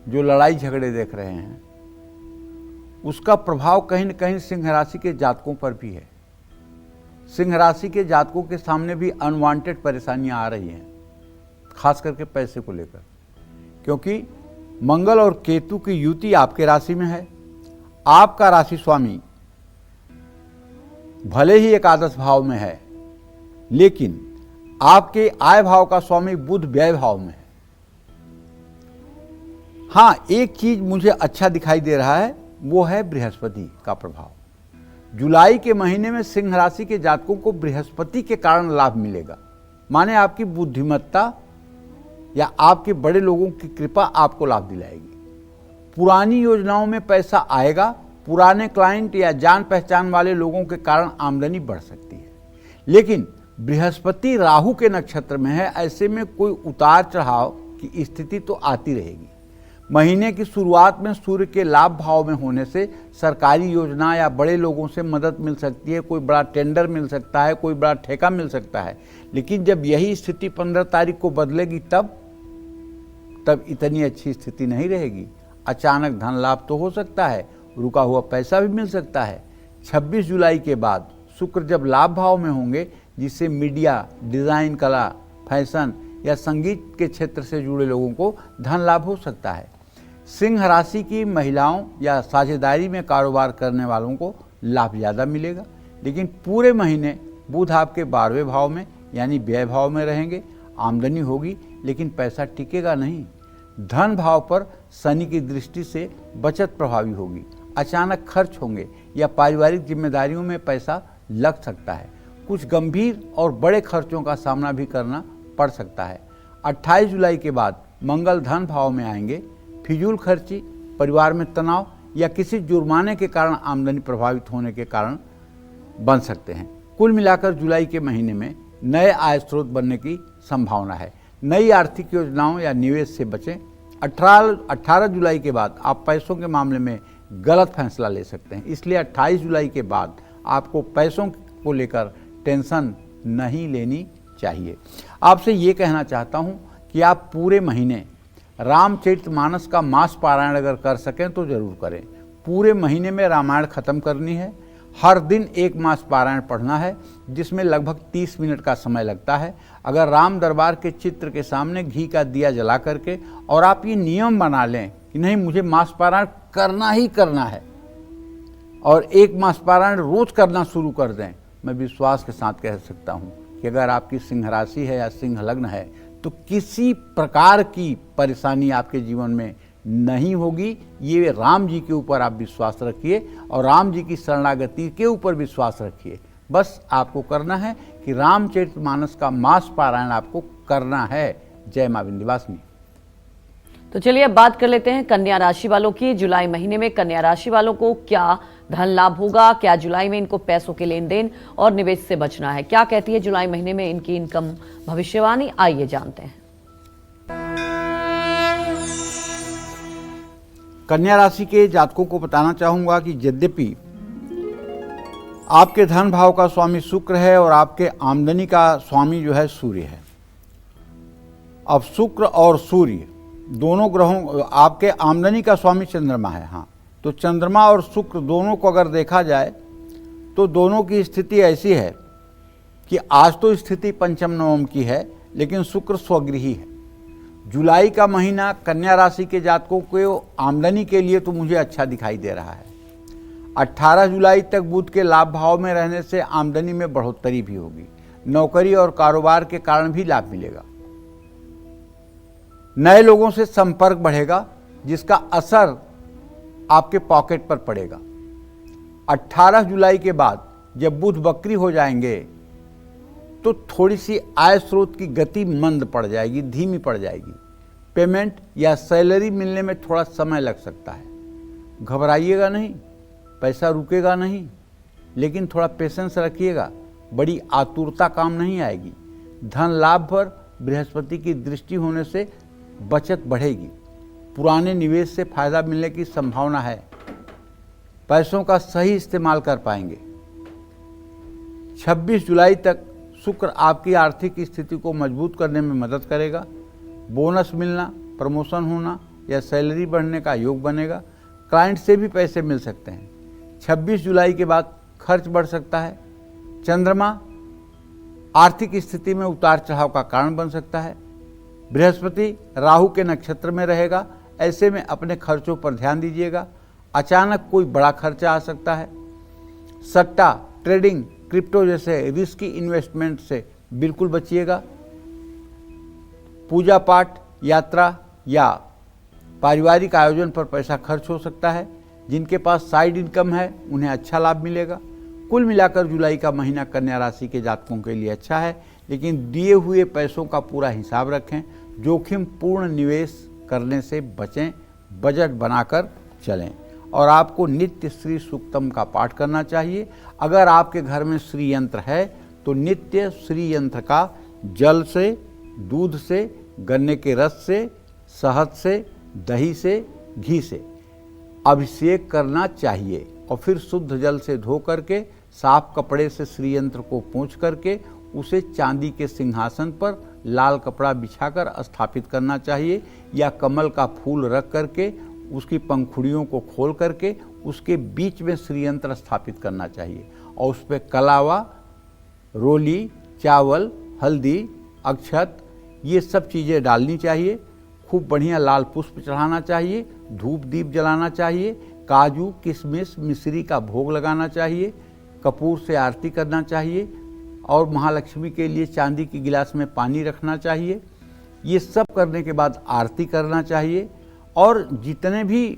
जो लड़ाई झगड़े देख रहे हैं, उसका प्रभाव कहीं न कहीं सिंह राशि के जातकों पर भी है। सिंह राशि के जातकों के सामने भी अनवांटेड परेशानियां आ रही हैं, खास करके पैसे को लेकर, क्योंकि मंगल और केतु की युति आपके राशि में है। आपका राशि स्वामी भले ही एकादश भाव में है, लेकिन आपके आय भाव का स्वामी बुध व्यय भाव में है। हाँ, एक चीज मुझे अच्छा दिखाई दे रहा है, वो है बृहस्पति का प्रभाव। जुलाई के महीने में सिंह राशि के जातकों को बृहस्पति के कारण लाभ मिलेगा। माने आपकी बुद्धिमत्ता या आपके बड़े लोगों की कृपा आपको लाभ दिलाएगी। पुरानी योजनाओं में पैसा आएगा। पुराने क्लाइंट या जान पहचान वाले लोगों के कारण आमदनी बढ़ सकती है, लेकिन बृहस्पति राहु के नक्षत्र में है, ऐसे में कोई उतार चढ़ाव की स्थिति तो आती रहेगी। महीने की शुरुआत में सूर्य के लाभ भाव में होने से सरकारी योजना या बड़े लोगों से मदद मिल सकती है, कोई बड़ा टेंडर मिल सकता है, कोई बड़ा ठेका मिल सकता है। लेकिन जब यही स्थिति 15 तारीख को बदलेगी तब इतनी अच्छी स्थिति नहीं रहेगी। अचानक धन लाभ तो हो सकता है, रुका हुआ पैसा भी मिल सकता है। 26 जुलाई के बाद शुक्र जब लाभ भाव में होंगे, जिससे मीडिया, डिज़ाइन कला, फैशन या संगीत के क्षेत्र से जुड़े लोगों को धन लाभ हो सकता है। सिंह राशि की महिलाओं या साझेदारी में कारोबार करने वालों को लाभ ज़्यादा मिलेगा, लेकिन पूरे महीने बुध आपके 12वें भाव में यानी व्यय भाव में रहेंगे। आमदनी होगी लेकिन पैसा टिकेगा नहीं। धन भाव पर शनि की दृष्टि से बचत प्रभावी होगी। अचानक खर्च होंगे या पारिवारिक जिम्मेदारियों में पैसा लग सकता है। कुछ गंभीर और बड़े खर्चों का सामना भी करना पड़ सकता है। 28 जुलाई के बाद मंगल धन भाव में आएंगे। फिजूल खर्ची, परिवार में तनाव या किसी जुर्माने के कारण आमदनी प्रभावित होने के कारण बन सकते हैं। कुल मिलाकर जुलाई के महीने में नए आय स्रोत बनने की संभावना है। नई आर्थिक योजनाओं या निवेश से बचें। 18 जुलाई के बाद आप पैसों के मामले में गलत फैसला ले सकते हैं, इसलिए 28 जुलाई के बाद आपको पैसों को लेकर टेंशन नहीं लेनी चाहिए। आपसे ये कहना चाहता हूँ कि आप पूरे महीने रामचरितमानस का मास पारायण अगर कर सकें तो जरूर करें। पूरे महीने में रामायण खत्म करनी है। हर दिन एक मास पारायण पढ़ना है, जिसमें लगभग 30 मिनट का समय लगता है। अगर राम दरबार के चित्र के सामने घी का दिया जला करके और आप ये नियम बना लें कि नहीं, मुझे मास पारायण करना ही करना है, और एक मास पारायण रोज करना शुरू कर दें, मैं विश्वास के साथ कह सकता हूँ कि अगर आपकी सिंह राशि है या सिंह लग्न है तो किसी प्रकार की परेशानी आपके जीवन में नहीं होगी। ये राम जी के ऊपर आप विश्वास रखिए और राम जी की शरणागति के ऊपर विश्वास रखिए। बस आपको करना है कि रामचरितमानस का मास पारायण आपको करना है। जय मां विंध्यवासिनी। तो चलिए अब बात कर लेते हैं कन्या राशि वालों की। जुलाई महीने में कन्या राशि वालों को क्या धन लाभ होगा, क्या जुलाई में इनको पैसों के लेन देन और निवेश से बचना है, क्या कहती है जुलाई महीने में इनकी इनकम भविष्यवाणी, आइए जानते हैं। कन्या राशि के जातकों को बताना चाहूँगा कि यद्यपि आपके धन भाव का स्वामी शुक्र है और आपके आमदनी का स्वामी जो है सूर्य है। अब शुक्र और सूर्य दोनों ग्रहों, आपके आमदनी का स्वामी चंद्रमा है। हाँ, तो चंद्रमा और शुक्र दोनों को अगर देखा जाए तो दोनों की स्थिति ऐसी है कि आज तो स्थिति पंचम नवम की है, लेकिन शुक्र स्वगृही है। जुलाई का महीना कन्या राशि के जातकों को आमदनी के लिए तो मुझे अच्छा दिखाई दे रहा है। 18 जुलाई तक बुध के लाभ भाव में रहने से आमदनी में बढ़ोतरी भी होगी। नौकरी और कारोबार के कारण भी लाभ मिलेगा। नए लोगों से संपर्क बढ़ेगा, जिसका असर आपके पॉकेट पर पड़ेगा। 18 जुलाई के बाद जब बुध वक्री हो जाएंगे तो थोड़ी सी आय स्रोत की गति मंद पड़ जाएगी, धीमी पड़ जाएगी। पेमेंट या सैलरी मिलने में थोड़ा समय लग सकता है। घबराइएगा नहीं, पैसा रुकेगा नहीं, लेकिन थोड़ा पेशेंस रखिएगा। बड़ी आतुरता काम नहीं आएगी। धन लाभ पर बृहस्पति की दृष्टि होने से बचत बढ़ेगी। पुराने निवेश से फायदा मिलने की संभावना है। पैसों का सही इस्तेमाल कर पाएंगे। 26 जुलाई तक शुक्र आपकी आर्थिक स्थिति को मजबूत करने में मदद करेगा। बोनस मिलना, प्रमोशन होना या सैलरी बढ़ने का योग बनेगा। क्लाइंट से भी पैसे मिल सकते हैं। 26 जुलाई के बाद खर्च बढ़ सकता है। चंद्रमा आर्थिक स्थिति में उतार चढ़ाव का कारण बन सकता है। बृहस्पति राहु के नक्षत्र में रहेगा, ऐसे में अपने खर्चों पर ध्यान दीजिएगा। अचानक कोई बड़ा खर्चा आ सकता है। सट्टा, ट्रेडिंग, क्रिप्टो जैसे रिस्की इन्वेस्टमेंट से बिल्कुल बचिएगा। पूजा पाठ, यात्रा या पारिवारिक आयोजन पर पैसा खर्च हो सकता है। जिनके पास साइड इनकम है उन्हें अच्छा लाभ मिलेगा। कुल मिलाकर जुलाई का महीना कन्या राशि के जातकों के लिए अच्छा है, लेकिन दिए हुए पैसों का पूरा हिसाब रखें। जोखिम पूर्ण निवेश करने से बचें, बजट बनाकर चलें। और आपको नित्य श्री सूक्तम का पाठ करना चाहिए। अगर आपके घर में श्री यंत्र है तो नित्य श्री यंत्र का जल से, दूध से, गन्ने के रस से, शहद से, दही से, घी से अभिषेक करना चाहिए और फिर शुद्ध जल से धो करके साफ कपड़े से श्री यंत्र को पोंछ करके उसे चांदी के सिंहासन पर लाल कपड़ा बिछाकर स्थापित करना चाहिए, या कमल का फूल रख करके उसकी पंखुड़ियों को खोल करके उसके बीच में श्री यंत्र स्थापित करना चाहिए और उस पर कलावा, रोली, चावल, हल्दी, अक्षत ये सब चीज़ें डालनी चाहिए। खूब बढ़िया लाल पुष्प चढ़ाना चाहिए, धूप दीप जलाना चाहिए, काजू, किशमिश, मिश्री का भोग लगाना चाहिए, कपूर से आरती करना चाहिए और महालक्ष्मी के लिए चांदी की गिलास में पानी रखना चाहिए। ये सब करने के बाद आरती करना चाहिए और जितने भी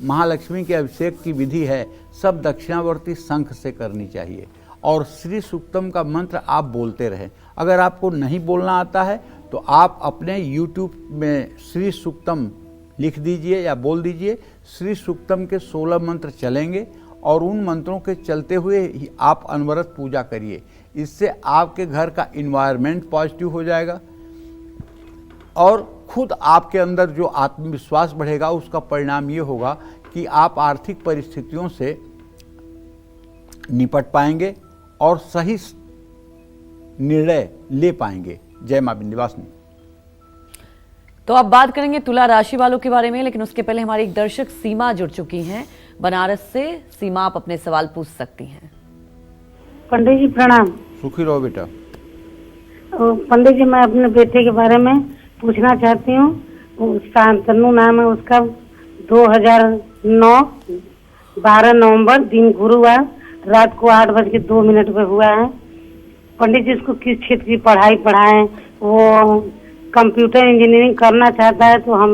महालक्ष्मी के अभिषेक की विधि है सब दक्षिणावर्ती शंख से करनी चाहिए और श्री सूक्तम का मंत्र आप बोलते रहें। अगर आपको नहीं बोलना आता है तो आप अपने YouTube में श्री सूक्तम लिख दीजिए या बोल दीजिए। श्री सूक्तम के 16 मंत्र चलेंगे और उन मंत्रों के चलते हुए ही आप अनवरत पूजा करिए। इससे आपके घर का इन्वायरमेंट पॉजिटिव हो जाएगा और खुद आपके अंदर जो आत्मविश्वास बढ़ेगा उसका परिणाम ये होगा कि आप आर्थिक परिस्थितियों से निपट पाएंगे और सही निर्णय ले पाएंगे। जय मां विंध्यवासिनी। तो अब बात करेंगे तुला राशि वालों के बारे में, लेकिन उसके पहले हमारी एक दर्शक सीमा जुड़ चुकी हैं बनारस से। सीमा, आप अपने सवाल पूछ सकती हैं। पंडित जी प्रणाम। सुखी रहो बेटा। पंडित जी, मैं अपने बेटे के बारे में पूछना चाहती हूँ। शांतनु नाम है उसका। 2009 12 नवंबर दिन गुरुवार रात को 8:02 पे हुआ है। पंडित जी इसको किस क्षेत्र की पढ़ाई पढ़ाएं? वो कंप्यूटर इंजीनियरिंग करना चाहता है, तो हम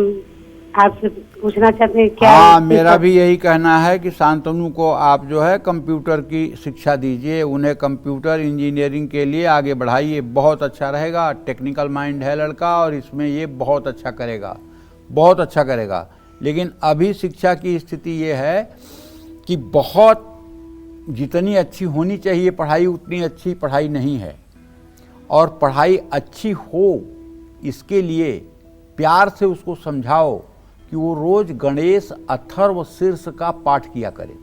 आपसे पूछना चाहते हैं क्या। हाँ, मेरा भी यही कहना है कि शांतनु को आप जो है कंप्यूटर की शिक्षा दीजिए, उन्हें कंप्यूटर इंजीनियरिंग के लिए आगे बढ़ाइए। बहुत अच्छा रहेगा। टेक्निकल माइंड है लड़का और इसमें ये बहुत अच्छा करेगा, बहुत अच्छा करेगा। लेकिन अभी शिक्षा की स्थिति ये है कि बहुत जितनी अच्छी होनी चाहिए पढ़ाई उतनी अच्छी पढ़ाई नहीं है। और पढ़ाई अच्छी हो इसके लिए प्यार से उसको समझाओ, कि वो रोज गणेश अथर्व शीर्ष का पाठ किया करें।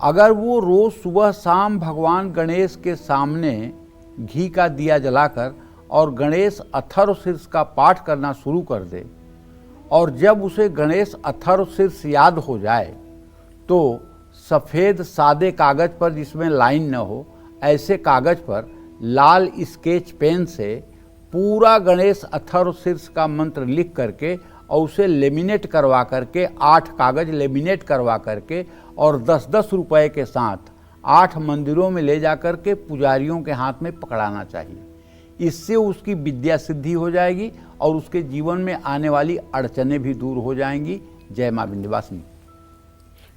अगर वो रोज सुबह शाम भगवान गणेश के सामने घी का दिया जलाकर और गणेश अथर्व शीर्ष का पाठ करना शुरू कर दे, और जब उसे गणेश अथर्व शीर्ष याद हो जाए तो सफ़ेद सादे कागज पर जिसमें लाइन न हो, ऐसे कागज पर लाल स्केच पेन से पूरा गणेश अथर्व शीर्ष का मंत्र लिख करके और उसे लेमिनेट करवा करके 8 कागज लेमिनेट करवा करके और 10-10 रुपए के साथ 8 मंदिरों में ले जा करके पुजारियों के हाथ में पकड़ाना चाहिए। इससे उसकी विद्या सिद्धि हो जाएगी और उसके जीवन में आने वाली अड़चनें भी दूर हो जाएंगी। जय मां विंध्यवासिनी।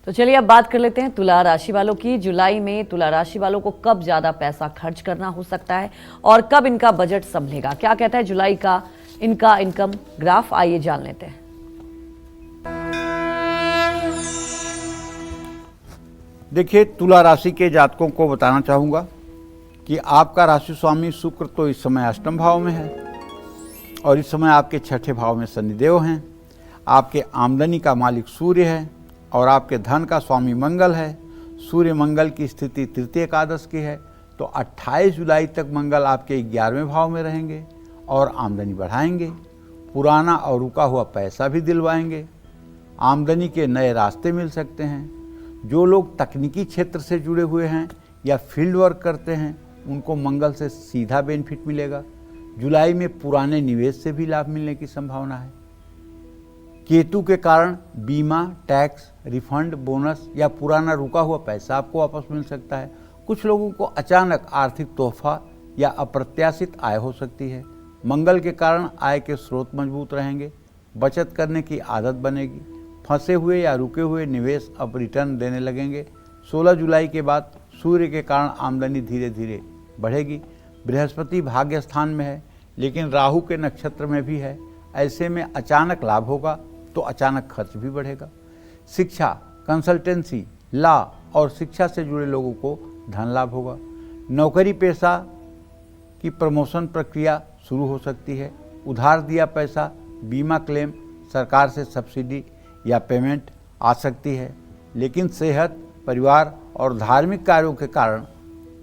तो चलिए अब बात कर लेते हैं तुला राशि वालों की। जुलाई में तुला राशि वालों को कब ज्यादा पैसा खर्च करना हो सकता है और कब इनका बजट संभलेगा, क्या कहता है जुलाई का इनका इनकम ग्राफ, आइए जान लेते हैं। देखिए, तुला राशि के जातकों को बताना चाहूंगा कि आपका राशि स्वामी शुक्र तो इस समय अष्टम भाव में है और इस समय आपके छठे भाव में शनिदेव हैं। आपके आमदनी का मालिक सूर्य है और आपके धन का स्वामी मंगल है। सूर्य मंगल की स्थिति तृतीय एकादश की है, तो 28 जुलाई तक मंगल आपके 11वें भाव में रहेंगे और आमदनी बढ़ाएंगे। पुराना और रुका हुआ पैसा भी दिलवाएंगे। आमदनी के नए रास्ते मिल सकते हैं। जो लोग तकनीकी क्षेत्र से जुड़े हुए हैं या फील्ड वर्क करते हैं, उनको मंगल से सीधा बेनिफिट मिलेगा। जुलाई में पुराने निवेश से भी लाभ मिलने की संभावना है। केतु के कारण बीमा, टैक्स, रिफंड, बोनस या पुराना रुका हुआ पैसा आपको वापस मिल सकता है। कुछ लोगों को अचानक आर्थिक तोहफा या अप्रत्याशित आय हो सकती है। मंगल के कारण आय के स्रोत मजबूत रहेंगे। बचत करने की आदत बनेगी। फंसे हुए या रुके हुए निवेश अब रिटर्न देने लगेंगे। 16 जुलाई के बाद सूर्य के कारण आमदनी धीरे धीरे बढ़ेगी। बृहस्पति भाग्य स्थान में है लेकिन राहु के नक्षत्र में भी है। ऐसे में अचानक लाभ होगा तो अचानक खर्च भी बढ़ेगा। शिक्षा, कंसल्टेंसी, लॉ और शिक्षा से जुड़े लोगों को धन लाभ होगा। नौकरी पेशा की प्रमोशन प्रक्रिया शुरू हो सकती है। उधार दिया पैसा, बीमा क्लेम, सरकार से सब्सिडी या पेमेंट आ सकती है। लेकिन सेहत, परिवार और धार्मिक कार्यों के कारण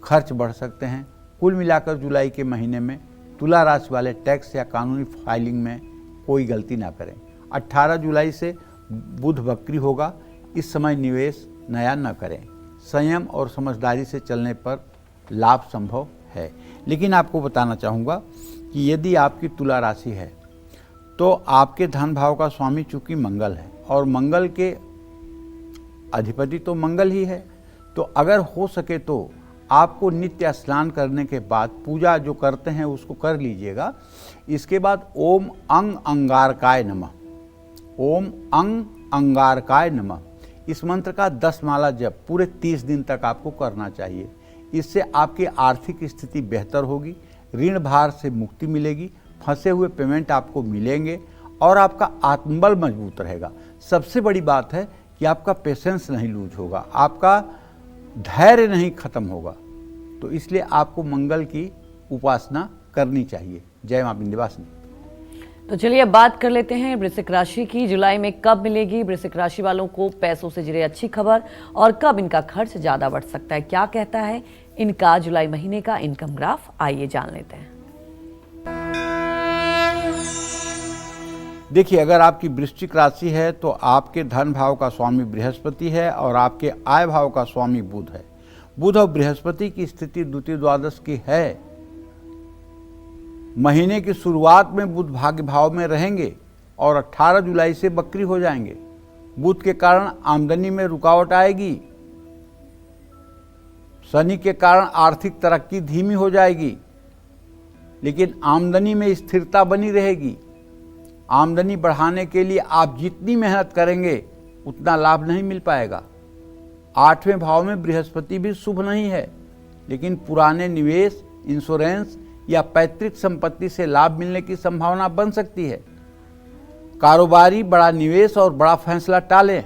खर्च बढ़ सकते हैं। कुल मिलाकर जुलाई के महीने में तुला राशि वाले टैक्स या कानूनी फाइलिंग में कोई गलती ना करें। 18 जुलाई से बुध वक्री होगा। इस समय निवेश नया न करें। संयम और समझदारी से चलने पर लाभ संभव है। लेकिन आपको बताना चाहूँगा कि यदि आपकी तुला राशि है तो आपके धन भाव का स्वामी चूंकि मंगल है और मंगल के अधिपति तो मंगल ही है, तो अगर हो सके तो आपको नित्य स्नान करने के बाद पूजा जो करते हैं उसको कर लीजिएगा। इसके बाद ओम अंग अंगारकाय नमः, ओम अंग अंगारकाय नमः, इस मंत्र का 10 माला जप पूरे 30 दिन तक आपको करना चाहिए। इससे आपकी आर्थिक स्थिति बेहतर होगी, ऋण भार से मुक्ति मिलेगी, फंसे हुए पेमेंट आपको मिलेंगे और आपका आत्मबल मजबूत रहेगा। सबसे बड़ी बात है कि आपका पेशेंस नहीं लूज होगा, आपका धैर्य नहीं खत्म होगा। तो इसलिए आपको मंगल की उपासना करनी चाहिए। जय मां विंध्यवासिनी। तो चलिए अब बात कर लेते हैं वृश्चिक राशि की। जुलाई में कब मिलेगी वृश्चिक राशि वालों को पैसों से जुड़े अच्छी खबर और कब इनका खर्च ज्यादा बढ़ सकता है, क्या कहता है इनका जुलाई महीने का इनकम ग्राफ, आइए जान लेते हैं। देखिए, अगर आपकी वृश्चिक राशि है तो आपके धन भाव का स्वामी बृहस्पति है और आपके आय भाव का स्वामी बुध है। बुध और बृहस्पति की स्थिति द्वितीय द्वादश की है। महीने की शुरुआत में बुध भाग्य भाव में रहेंगे और 18 जुलाई से बकरी हो जाएंगे। बुध के कारण आमदनी में रुकावट आएगी। शनि के कारण आर्थिक तरक्की धीमी हो जाएगी, लेकिन आमदनी में स्थिरता बनी रहेगी। आमदनी बढ़ाने के लिए आप जितनी मेहनत करेंगे उतना लाभ नहीं मिल पाएगा। 8वें भाव में बृहस्पति भी शुभ नहीं है, लेकिन पुराने निवेश, इंश्योरेंस या पैतृक संपत्ति से लाभ मिलने की संभावना बन सकती है। कारोबारी बड़ा निवेश और बड़ा फैसला टालें।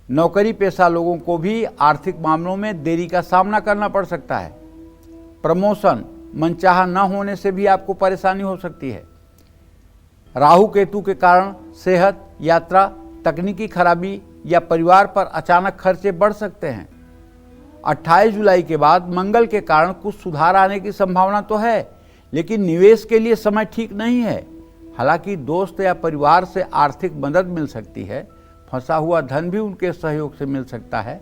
नौकरी पेशा लोगों को भी आर्थिक मामलों में देरी का सामना करना पड़ सकता है। प्रमोशन मनचाहा न होने से भी आपको परेशानी हो सकती है। राहु केतु के कारण सेहत, यात्रा, तकनीकी खराबी या परिवार पर अचानक खर्चे बढ़ सकते हैं। 28 जुलाई के बाद मंगल के कारण कुछ सुधार आने की संभावना तो है, लेकिन निवेश के लिए समय ठीक नहीं है। हालांकि दोस्त या परिवार से आर्थिक मदद मिल सकती है, फंसा हुआ धन भी उनके सहयोग से मिल सकता है।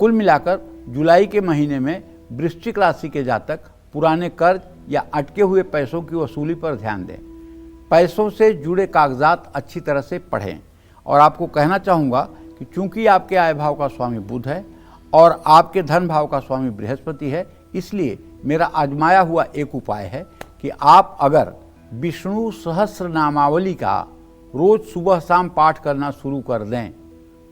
कुल मिलाकर जुलाई के महीने में वृश्चिक राशि के जातक पुराने कर्ज या अटके हुए पैसों की वसूली पर ध्यान दें। पैसों से जुड़े कागजात अच्छी तरह से पढ़ें। और आपको कहना चाहूँगा कि चूंकि आपके आय भाव का स्वामी बुध है और आपके धन भाव का स्वामी बृहस्पति है, इसलिए मेरा आजमाया हुआ एक उपाय है कि आप अगर विष्णु सहस्त्र नामावली का रोज सुबह शाम पाठ करना शुरू कर दें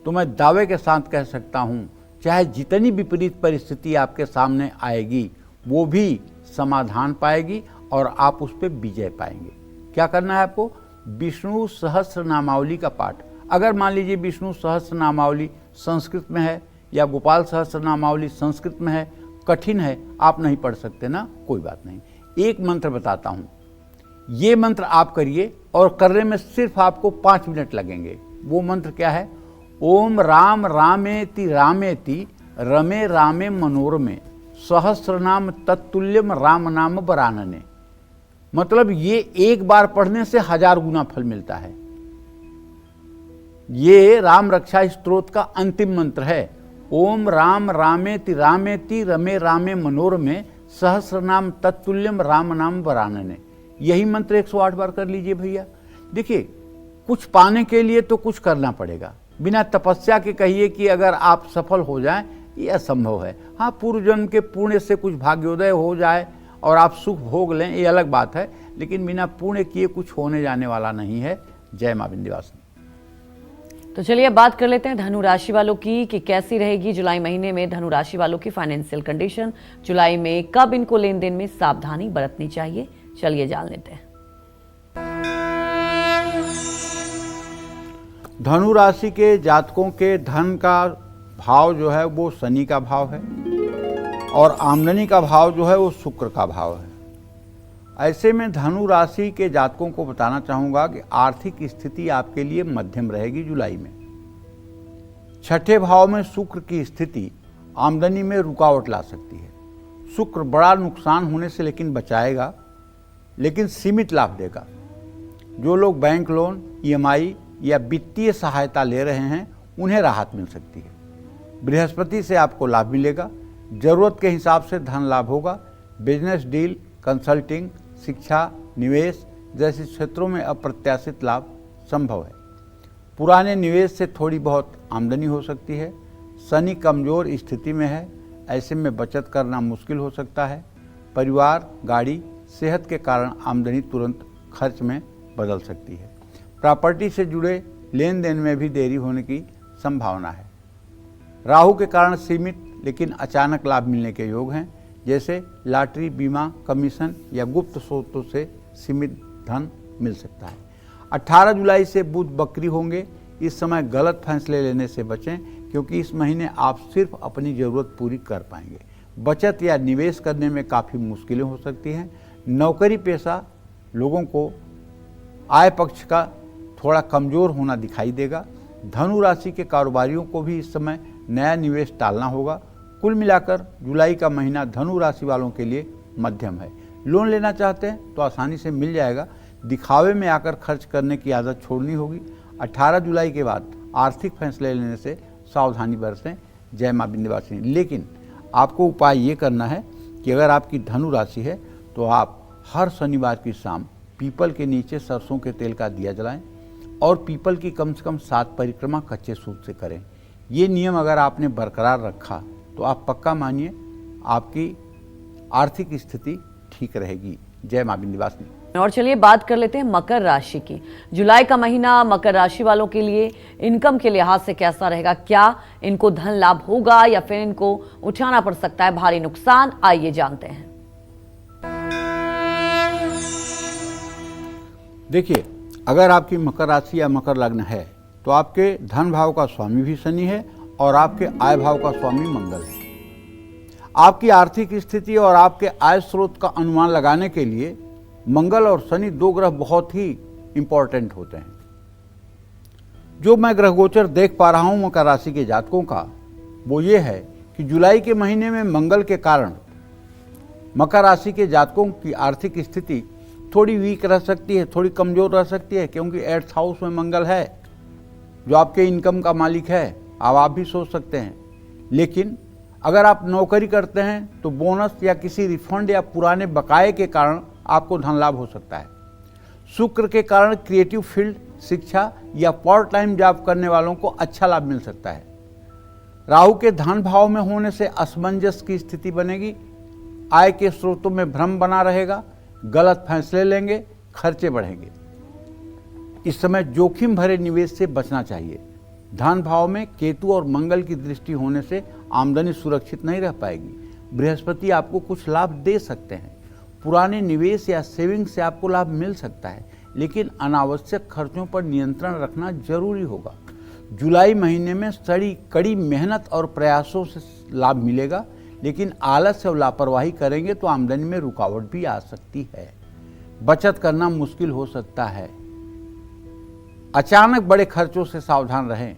तो मैं दावे के साथ कह सकता हूँ, चाहे जितनी विपरीत परिस्थिति आपके सामने आएगी वो भी समाधान पाएगी और आप उस पर विजय पाएंगे। क्या करना है आपको? विष्णु सहस्त्र नामावली का पाठ। अगर मान लीजिए विष्णु सहस्त्र नामावली संस्कृत में है या गोपाल सहस्त्र नामावली संस्कृत में है, कठिन है, आप नहीं पढ़ सकते ना, कोई बात नहीं। एक मंत्र बताता हूँ, ये मंत्र आप करिए और करने में सिर्फ आपको 5 मिनट लगेंगे। वो मंत्र क्या है? ओम राम रामेति रामेति रमे रामे मनोरमे सहस्र नाम तत्तुल्यम राम नाम बरानने। मतलब ये एक बार पढ़ने से 1000 गुना फल मिलता है। ये राम रक्षा स्तोत्र का अंतिम मंत्र है। ओम राम रामेति रामेति रमे रामे मनोरमे सहस्र नाम तत्तुल्यम राम नाम बरानने। यही मंत्र 108 बार कर लीजिए भैया। देखिए, कुछ पाने के लिए तो कुछ करना पड़ेगा। बिना तपस्या के कहिए कि अगर आप सफल हो जाएं, ये असंभव है। हाँ, पूर्व जन्म के पुण्य से कुछ भाग्योदय हो जाए और आप सुख भोग लें, ये अलग बात है, लेकिन बिना पुण्य किए कुछ होने जाने वाला नहीं है। जय मां विंध्यवासिनी। तो चलिए बात कर लेते हैं धनु राशि वालों की कि कैसी रहेगी जुलाई महीने में धनु राशि वालों की फाइनेंशियल कंडीशन। जुलाई में कब इनको लेन देन में सावधानी बरतनी चाहिए, चलिए जान लेते हैं। धनु राशि के जातकों के धन का भाव जो है वो शनि का भाव है और आमदनी का भाव जो है वो शुक्र का भाव है। ऐसे में धनु राशि के जातकों को बताना चाहूँगा कि आर्थिक स्थिति आपके लिए मध्यम रहेगी जुलाई में। छठे भाव में शुक्र की स्थिति आमदनी में रुकावट ला सकती है। शुक्र बड़ा नुकसान होने से लेकिन बचाएगा, लेकिन सीमित लाभ देगा। जो लोग बैंक लोन, EMI या वित्तीय सहायता ले रहे हैं उन्हें राहत मिल सकती है। बृहस्पति से आपको लाभ मिलेगा। जरूरत के हिसाब से धन लाभ होगा। बिजनेस डील, कंसल्टिंग, शिक्षा, निवेश जैसे क्षेत्रों में अप्रत्याशित लाभ संभव है। पुराने निवेश से थोड़ी बहुत आमदनी हो सकती है। शनि कमजोर स्थिति में है, ऐसे में बचत करना मुश्किल हो सकता है। परिवार, गाड़ी, सेहत के कारण आमदनी तुरंत खर्च में बदल सकती है। प्रॉपर्टी से जुड़े लेन देन में भी देरी होने की संभावना है। राहु के कारण सीमित लेकिन अचानक लाभ मिलने के योग हैं, जैसे लॉटरी, बीमा, कमीशन या गुप्त स्रोतों से सीमित धन मिल सकता है। 18 जुलाई से बुध बकरी होंगे। इस समय गलत फैसले लेने से बचें, क्योंकि इस महीने आप सिर्फ अपनी ज़रूरत पूरी कर पाएंगे। बचत या निवेश करने में काफ़ी मुश्किलें हो सकती हैं। नौकरी पेशा लोगों को आय पक्ष का थोड़ा कमज़ोर होना दिखाई देगा। धनु राशि के कारोबारियों को भी इस समय नया निवेश टालना होगा। कुल मिलाकर जुलाई का महीना धनु राशि वालों के लिए मध्यम है। लोन लेना चाहते हैं तो आसानी से मिल जाएगा। दिखावे में आकर खर्च करने की आदत छोड़नी होगी। 18 जुलाई के बाद आर्थिक फैसले लेने से सावधानी बरतें। जय मां विंध्यवासिनी। लेकिन आपको उपाय ये करना है कि अगर आपकी धनु राशि है तो आप हर शनिवार की शाम पीपल के नीचे सरसों के तेल का दिया जलाएं और पीपल की कम से कम 7 परिक्रमा कच्चे सूत से करें। ये नियम अगर आपने बरकरार रखा तो आप पक्का मानिए आपकी आर्थिक स्थिति ठीक रहेगी। जय मां विंध्यवासिनी। और चलिए बात कर लेते हैं मकर राशि की। जुलाई का महीना मकर राशि वालों के लिए इनकम के लिहाज से कैसा रहेगा? क्या इनको धन लाभ होगा या फिर इनको उठाना पड़ सकता है भारी नुकसान? आइए जानते हैं। देखिए, अगर आपकी मकर राशि या मकर लग्न है तो आपके धन भाव का स्वामी भी शनि है और आपके आय भाव का स्वामी मंगल है। आपकी आर्थिक स्थिति और आपके आय स्रोत का अनुमान लगाने के लिए मंगल और शनि 2 ग्रह बहुत ही इंपॉर्टेंट होते हैं। जो मैं ग्रह गोचर देख पा रहा हूं मकर राशि के जातकों का, वो ये है कि जुलाई के महीने में मंगल के कारण मकर राशि के जातकों की आर्थिक स्थिति थोड़ी वीक रह सकती है, थोड़ी कमजोर रह सकती है, क्योंकि 8th हाउस में मंगल है जो आपके इनकम का मालिक है। अब आप भी सोच सकते हैं, लेकिन अगर आप नौकरी करते हैं तो बोनस या किसी रिफंड या पुराने बकाये के कारण आपको धन लाभ हो सकता है। शुक्र के कारण क्रिएटिव फील्ड, शिक्षा या पार्ट टाइम जॉब करने वालों को अच्छा लाभ मिल सकता है। राहु के धन भाव में होने से असमंजस की स्थिति बनेगी, आय के स्रोतों में भ्रम बना रहेगा, गलत फैसले लेंगे, खर्चे बढ़ेंगे। इस समय जोखिम भरे निवेश से बचना चाहिए। धन भाव में केतु और मंगल की दृष्टि होने से आमदनी सुरक्षित नहीं रह पाएगी। बृहस्पति आपको कुछ लाभ दे सकते हैं। पुराने निवेश या सेविंग से आपको लाभ मिल सकता है, लेकिन अनावश्यक खर्चों पर नियंत्रण रखना जरूरी होगा। जुलाई महीने में कड़ी मेहनत और प्रयासों से लाभ मिलेगा, लेकिन आलस्य और लापरवाही करेंगे तो आमदनी में रुकावट भी आ सकती है। बचत करना मुश्किल हो सकता है। अचानक बड़े खर्चों से सावधान रहें।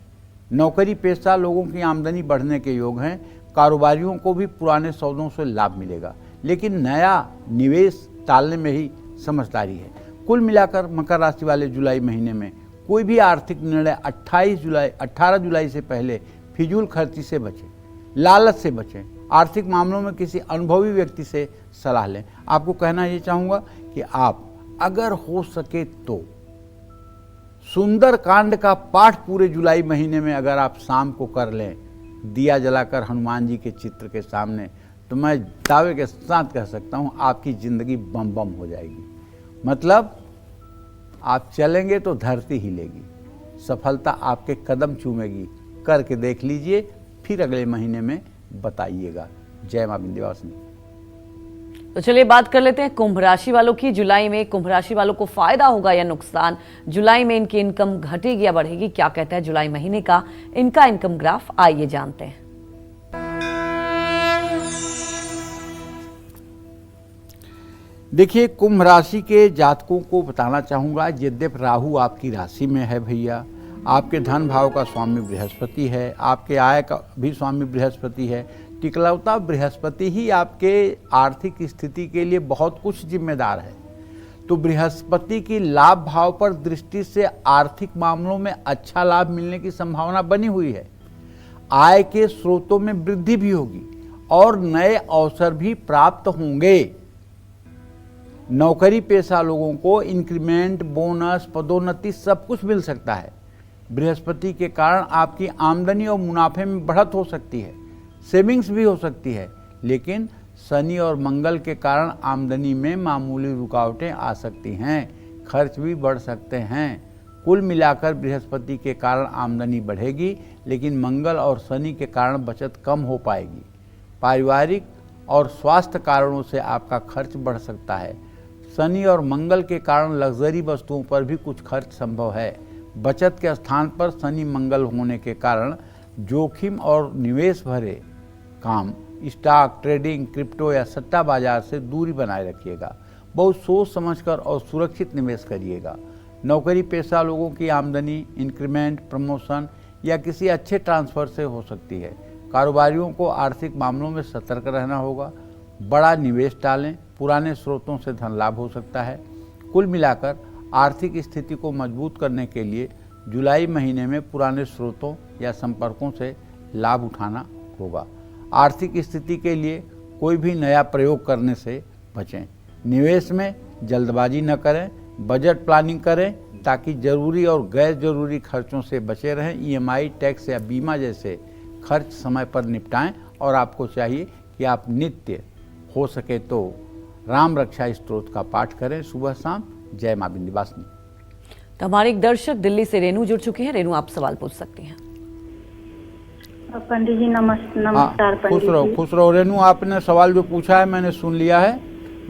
नौकरी पेशा लोगों की आमदनी बढ़ने के योग हैं। कारोबारियों को भी पुराने सौदों से लाभ मिलेगा, लेकिन नया निवेश टालने में ही समझदारी है। कुल मिलाकर मकर राशि वाले जुलाई महीने में कोई भी आर्थिक निर्णय 18 जुलाई से पहले फिजूल खर्ची से बचें, लालच से बचें। आर्थिक मामलों में किसी अनुभवी व्यक्ति से सलाह लें। आपको कहना ये चाहूँगा कि आप अगर हो सके तो सुंदर कांड का पाठ पूरे जुलाई महीने में अगर आप शाम को कर लें, दिया जलाकर हनुमान जी के चित्र के सामने, तो मैं दावे के साथ कह सकता हूँ आपकी ज़िंदगी बम बम हो जाएगी। मतलब आप चलेंगे तो धरती हिलेगी, सफलता आपके कदम चूमेगी। करके देख लीजिए, फिर अगले महीने में बताइएगा। जय मां विंध्यवासिनी। तो चलिए बात कर लेते हैं कुंभ राशि वालों की। जुलाई में कुंभ राशि वालों को फायदा होगा या नुकसान? जुलाई में इनकी इनकम घटेगी या बढ़ेगी? क्या कहता है जुलाई महीने का इनका इनकम ग्राफ, आइए जानते हैं। देखिए, कुंभ राशि के जातकों को बताना चाहूँगा, यद्यपि राहु आपकी राशि में है भैया, आपके धन भाव का स्वामी बृहस्पति है, आपके आय का भी स्वामी बृहस्पति है। टिकलौता बृहस्पति ही आपके आर्थिक स्थिति के लिए बहुत कुछ जिम्मेदार है। तो बृहस्पति की लाभ भाव पर दृष्टि से आर्थिक मामलों में अच्छा लाभ मिलने की संभावना बनी हुई है। आय के स्रोतों में वृद्धि भी होगी और नए अवसर भी प्राप्त होंगे। नौकरी पेशा लोगों को इंक्रीमेंट, बोनस, पदोन्नति सब कुछ मिल सकता है। बृहस्पति के कारण आपकी आमदनी और मुनाफे में बढ़त हो सकती है, सेविंग्स भी हो सकती है, लेकिन शनि और मंगल के कारण आमदनी में मामूली रुकावटें आ सकती हैं, खर्च भी बढ़ सकते हैं। कुल मिलाकर बृहस्पति के कारण आमदनी बढ़ेगी, लेकिन मंगल और शनि के कारण बचत कम हो पाएगी। पारिवारिक और स्वास्थ्य कारणों से आपका खर्च बढ़ सकता है। शनि और मंगल के कारण लग्जरी वस्तुओं पर भी कुछ खर्च संभव है। बचत के स्थान पर शनि मंगल होने के कारण जोखिम और निवेश भरे काम, स्टॉक ट्रेडिंग, क्रिप्टो या सट्टा बाजार से दूरी बनाए रखिएगा। बहुत सोच समझकर और सुरक्षित निवेश करिएगा। नौकरी पेशा लोगों की आमदनी इंक्रीमेंट, प्रमोशन या किसी अच्छे ट्रांसफर से हो सकती है। कारोबारियों को आर्थिक मामलों में सतर्क रहना होगा। बड़ा निवेश टालें, पुराने स्रोतों से धन लाभ हो सकता है। कुल मिलाकर आर्थिक स्थिति को मजबूत करने के लिए जुलाई महीने में पुराने स्रोतों या संपर्कों से लाभ उठाना होगा। आर्थिक स्थिति के लिए कोई भी नया प्रयोग करने से बचें। निवेश में जल्दबाजी न करें, बजट प्लानिंग करें ताकि जरूरी और गैर जरूरी खर्चों से बचे रहें। ईएमआई, टैक्स या बीमा जैसे खर्च समय पर निपटाएं और आपको चाहिए कि आप नित्य हो सके तो राम रक्षा स्तोत्र का पाठ करें सुबह शाम। जय मां विंध्यवासिनी। तो हमारे एक दर्शक दिल्ली से रेनू जुड़ चुके हैं। रेनू, आप सवाल पूछ सकती हैं। पंडित जी नमस्कार। खुश रहो, खुश रहो रेनू। आपने सवाल जो पूछा है मैंने सुन लिया है।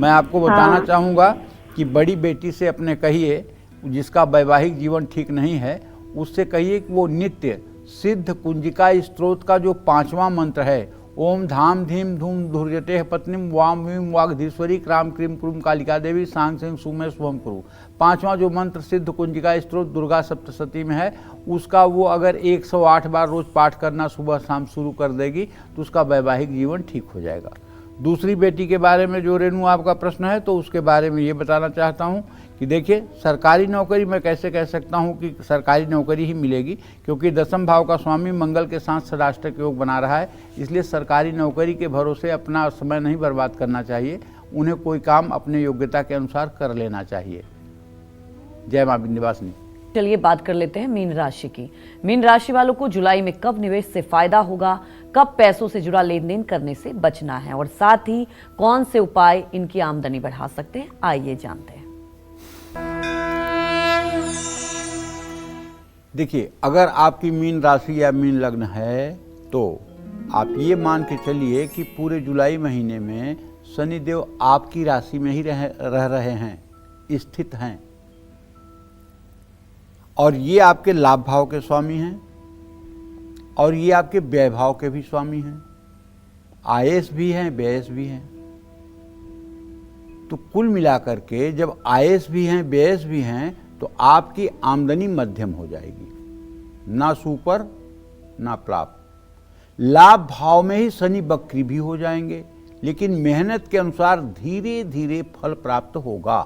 मैं आपको बताना चाहूँगा कि बड़ी बेटी से अपने कहिए, जिसका वैवाहिक जीवन ठीक नहीं है, उससे कहिए कि वो नित्य सिद्ध कुंजिका स्त्रोत का जो 5वां मंत्र है ओम धाम धीम धूम धुर्यते पत्नीम वाम Vim वागधीश्वरी cram cream क्रूम Kalika Devi सांग सिंह सुमे शुभम कुरु। 5वां जो मंत्र सिद्ध कुंजिका स्त्रोत दुर्गा सप्तशती में है, उसका वो अगर 108 बार रोज पाठ करना सुबह शाम शुरू कर देगी तो उसका वैवाहिक जीवन ठीक हो जाएगा। दूसरी बेटी के बारे में जो रेणु आपका प्रश्न है, तो उसके बारे में ये बताना चाहता हूँ कि देखिए, सरकारी नौकरी मैं कैसे कह सकता हूँ कि सरकारी नौकरी ही मिलेगी, क्योंकि 10वें भाव का स्वामी मंगल के साथ षडाष्टक योग बना रहा है। इसलिए सरकारी नौकरी के भरोसे अपना समय नहीं बर्बाद करना चाहिए, उन्हें कोई काम अपने योग्यता के अनुसार कर लेना चाहिए। जय मां विंध्यवासिनी। चलिए बात कर लेते हैं मीन राशि की। मीन राशि वालों को जुलाई में कब निवेश से फायदा होगा, कब पैसों से जुड़ा लेन देन करने से बचना है, और साथ ही कौन से उपाय इनकी आमदनी बढ़ा सकते हैं, आइए जानते हैं। देखिए, अगर आपकी मीन राशि या मीन लग्न है तो आप ये मान के चलिए कि पूरे जुलाई महीने में शनिदेव आपकी राशि में ही रह रहे हैं, स्थित हैं, और ये आपके लाभ भाव के स्वामी हैं और ये आपके व्यय भाव के भी स्वामी हैं, आयस भी हैं, व्ययस भी हैं। तो कुल मिलाकर के जब आयस भी हैं, व्ययस भी हैं, तो आपकी आमदनी मध्यम हो जाएगी, ना सुपर ना प्लाप। लाभ भाव में ही शनि बक्री भी हो जाएंगे, लेकिन मेहनत के अनुसार धीरे धीरे फल प्राप्त होगा।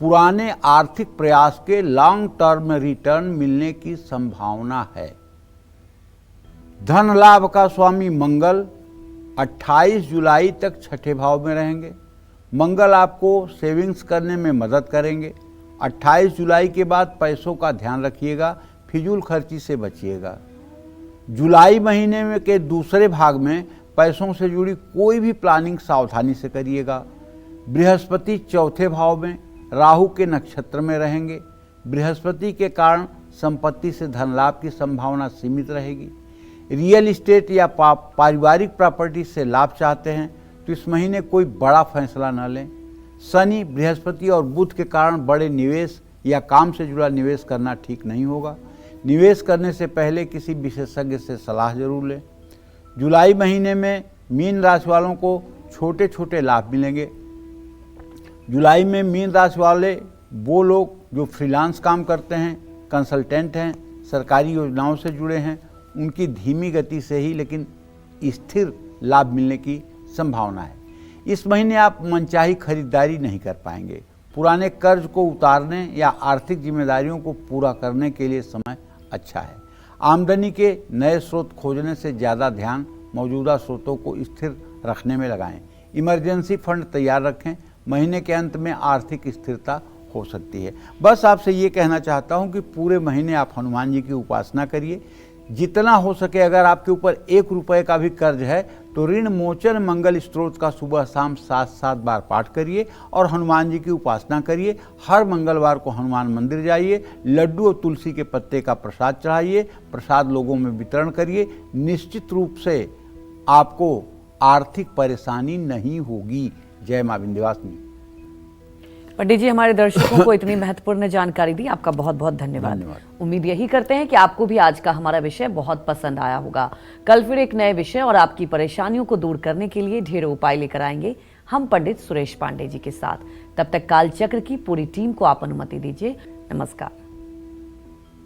पुराने आर्थिक प्रयास के लॉन्ग टर्म रिटर्न मिलने की संभावना है। धन लाभ का स्वामी मंगल 28 जुलाई तक छठे भाव में रहेंगे। मंगल आपको सेविंग्स करने में मदद करेंगे। 28 जुलाई के बाद पैसों का ध्यान रखिएगा, फिजूल खर्ची से बचिएगा। जुलाई महीने में के दूसरे भाग में पैसों से जुड़ी कोई भी प्लानिंग सावधानी से करिएगा। बृहस्पति चौथे भाव में राहु के नक्षत्र में रहेंगे। बृहस्पति के कारण संपत्ति से धन लाभ की संभावना सीमित रहेगी। रियल इस्टेट या पारिवारिक प्रॉपर्टी से लाभ चाहते हैं तो इस महीने कोई बड़ा फैसला न लें। शनि, बृहस्पति और बुध के कारण बड़े निवेश या काम से जुड़ा निवेश करना ठीक नहीं होगा। निवेश करने से पहले किसी विशेषज्ञ से सलाह जरूर लें। जुलाई महीने में मीन राशि वालों को छोटे छोटे लाभ मिलेंगे। जुलाई में मीन राशि वाले वो लोग जो फ्रीलांस काम करते हैं, कंसल्टेंट हैं, सरकारी योजनाओं से जुड़े हैं, उनकी धीमी गति से ही लेकिन स्थिर लाभ मिलने की संभावना है। इस महीने आप मनचाही खरीदारी नहीं कर पाएंगे। पुराने कर्ज को उतारने या आर्थिक जिम्मेदारियों को पूरा करने के लिए समय अच्छा है। आमदनी के नए स्रोत खोजने से ज़्यादा ध्यान मौजूदा स्रोतों को स्थिर रखने में लगाएं। इमरजेंसी फंड तैयार रखें। महीने के अंत में आर्थिक स्थिरता हो सकती है। बस आपसे ये कहना चाहता हूँ कि पूरे महीने आप हनुमान जी की उपासना करिए। जितना हो सके, अगर आपके ऊपर 1 रुपये का भी कर्ज है तो ऋण मोचन मंगल स्त्रोत का सुबह शाम 7-7 बार पाठ करिए और हनुमान जी की उपासना करिए। हर मंगलवार को हनुमान मंदिर जाइए, लड्डू और तुलसी के पत्ते का प्रसाद चढ़ाइए, प्रसाद लोगों में वितरण करिए। निश्चित रूप से आपको आर्थिक परेशानी नहीं होगी। जय मां विंध्यवासिनी। पंडित जी, हमारे दर्शकों को इतनी महत्वपूर्ण जानकारी दी, आपका बहुत बहुत धन्यवाद। उम्मीद यही करते हैं कि आपको भी आज का हमारा विषय बहुत पसंद आया होगा। कल फिर एक नए विषय और आपकी परेशानियों को दूर करने के लिए ढेरों उपाय लेकर आएंगे हम पंडित सुरेश पांडे जी के साथ। तब तक कालचक्र की पूरी टीम को आप अनुमति दीजिए। नमस्कार।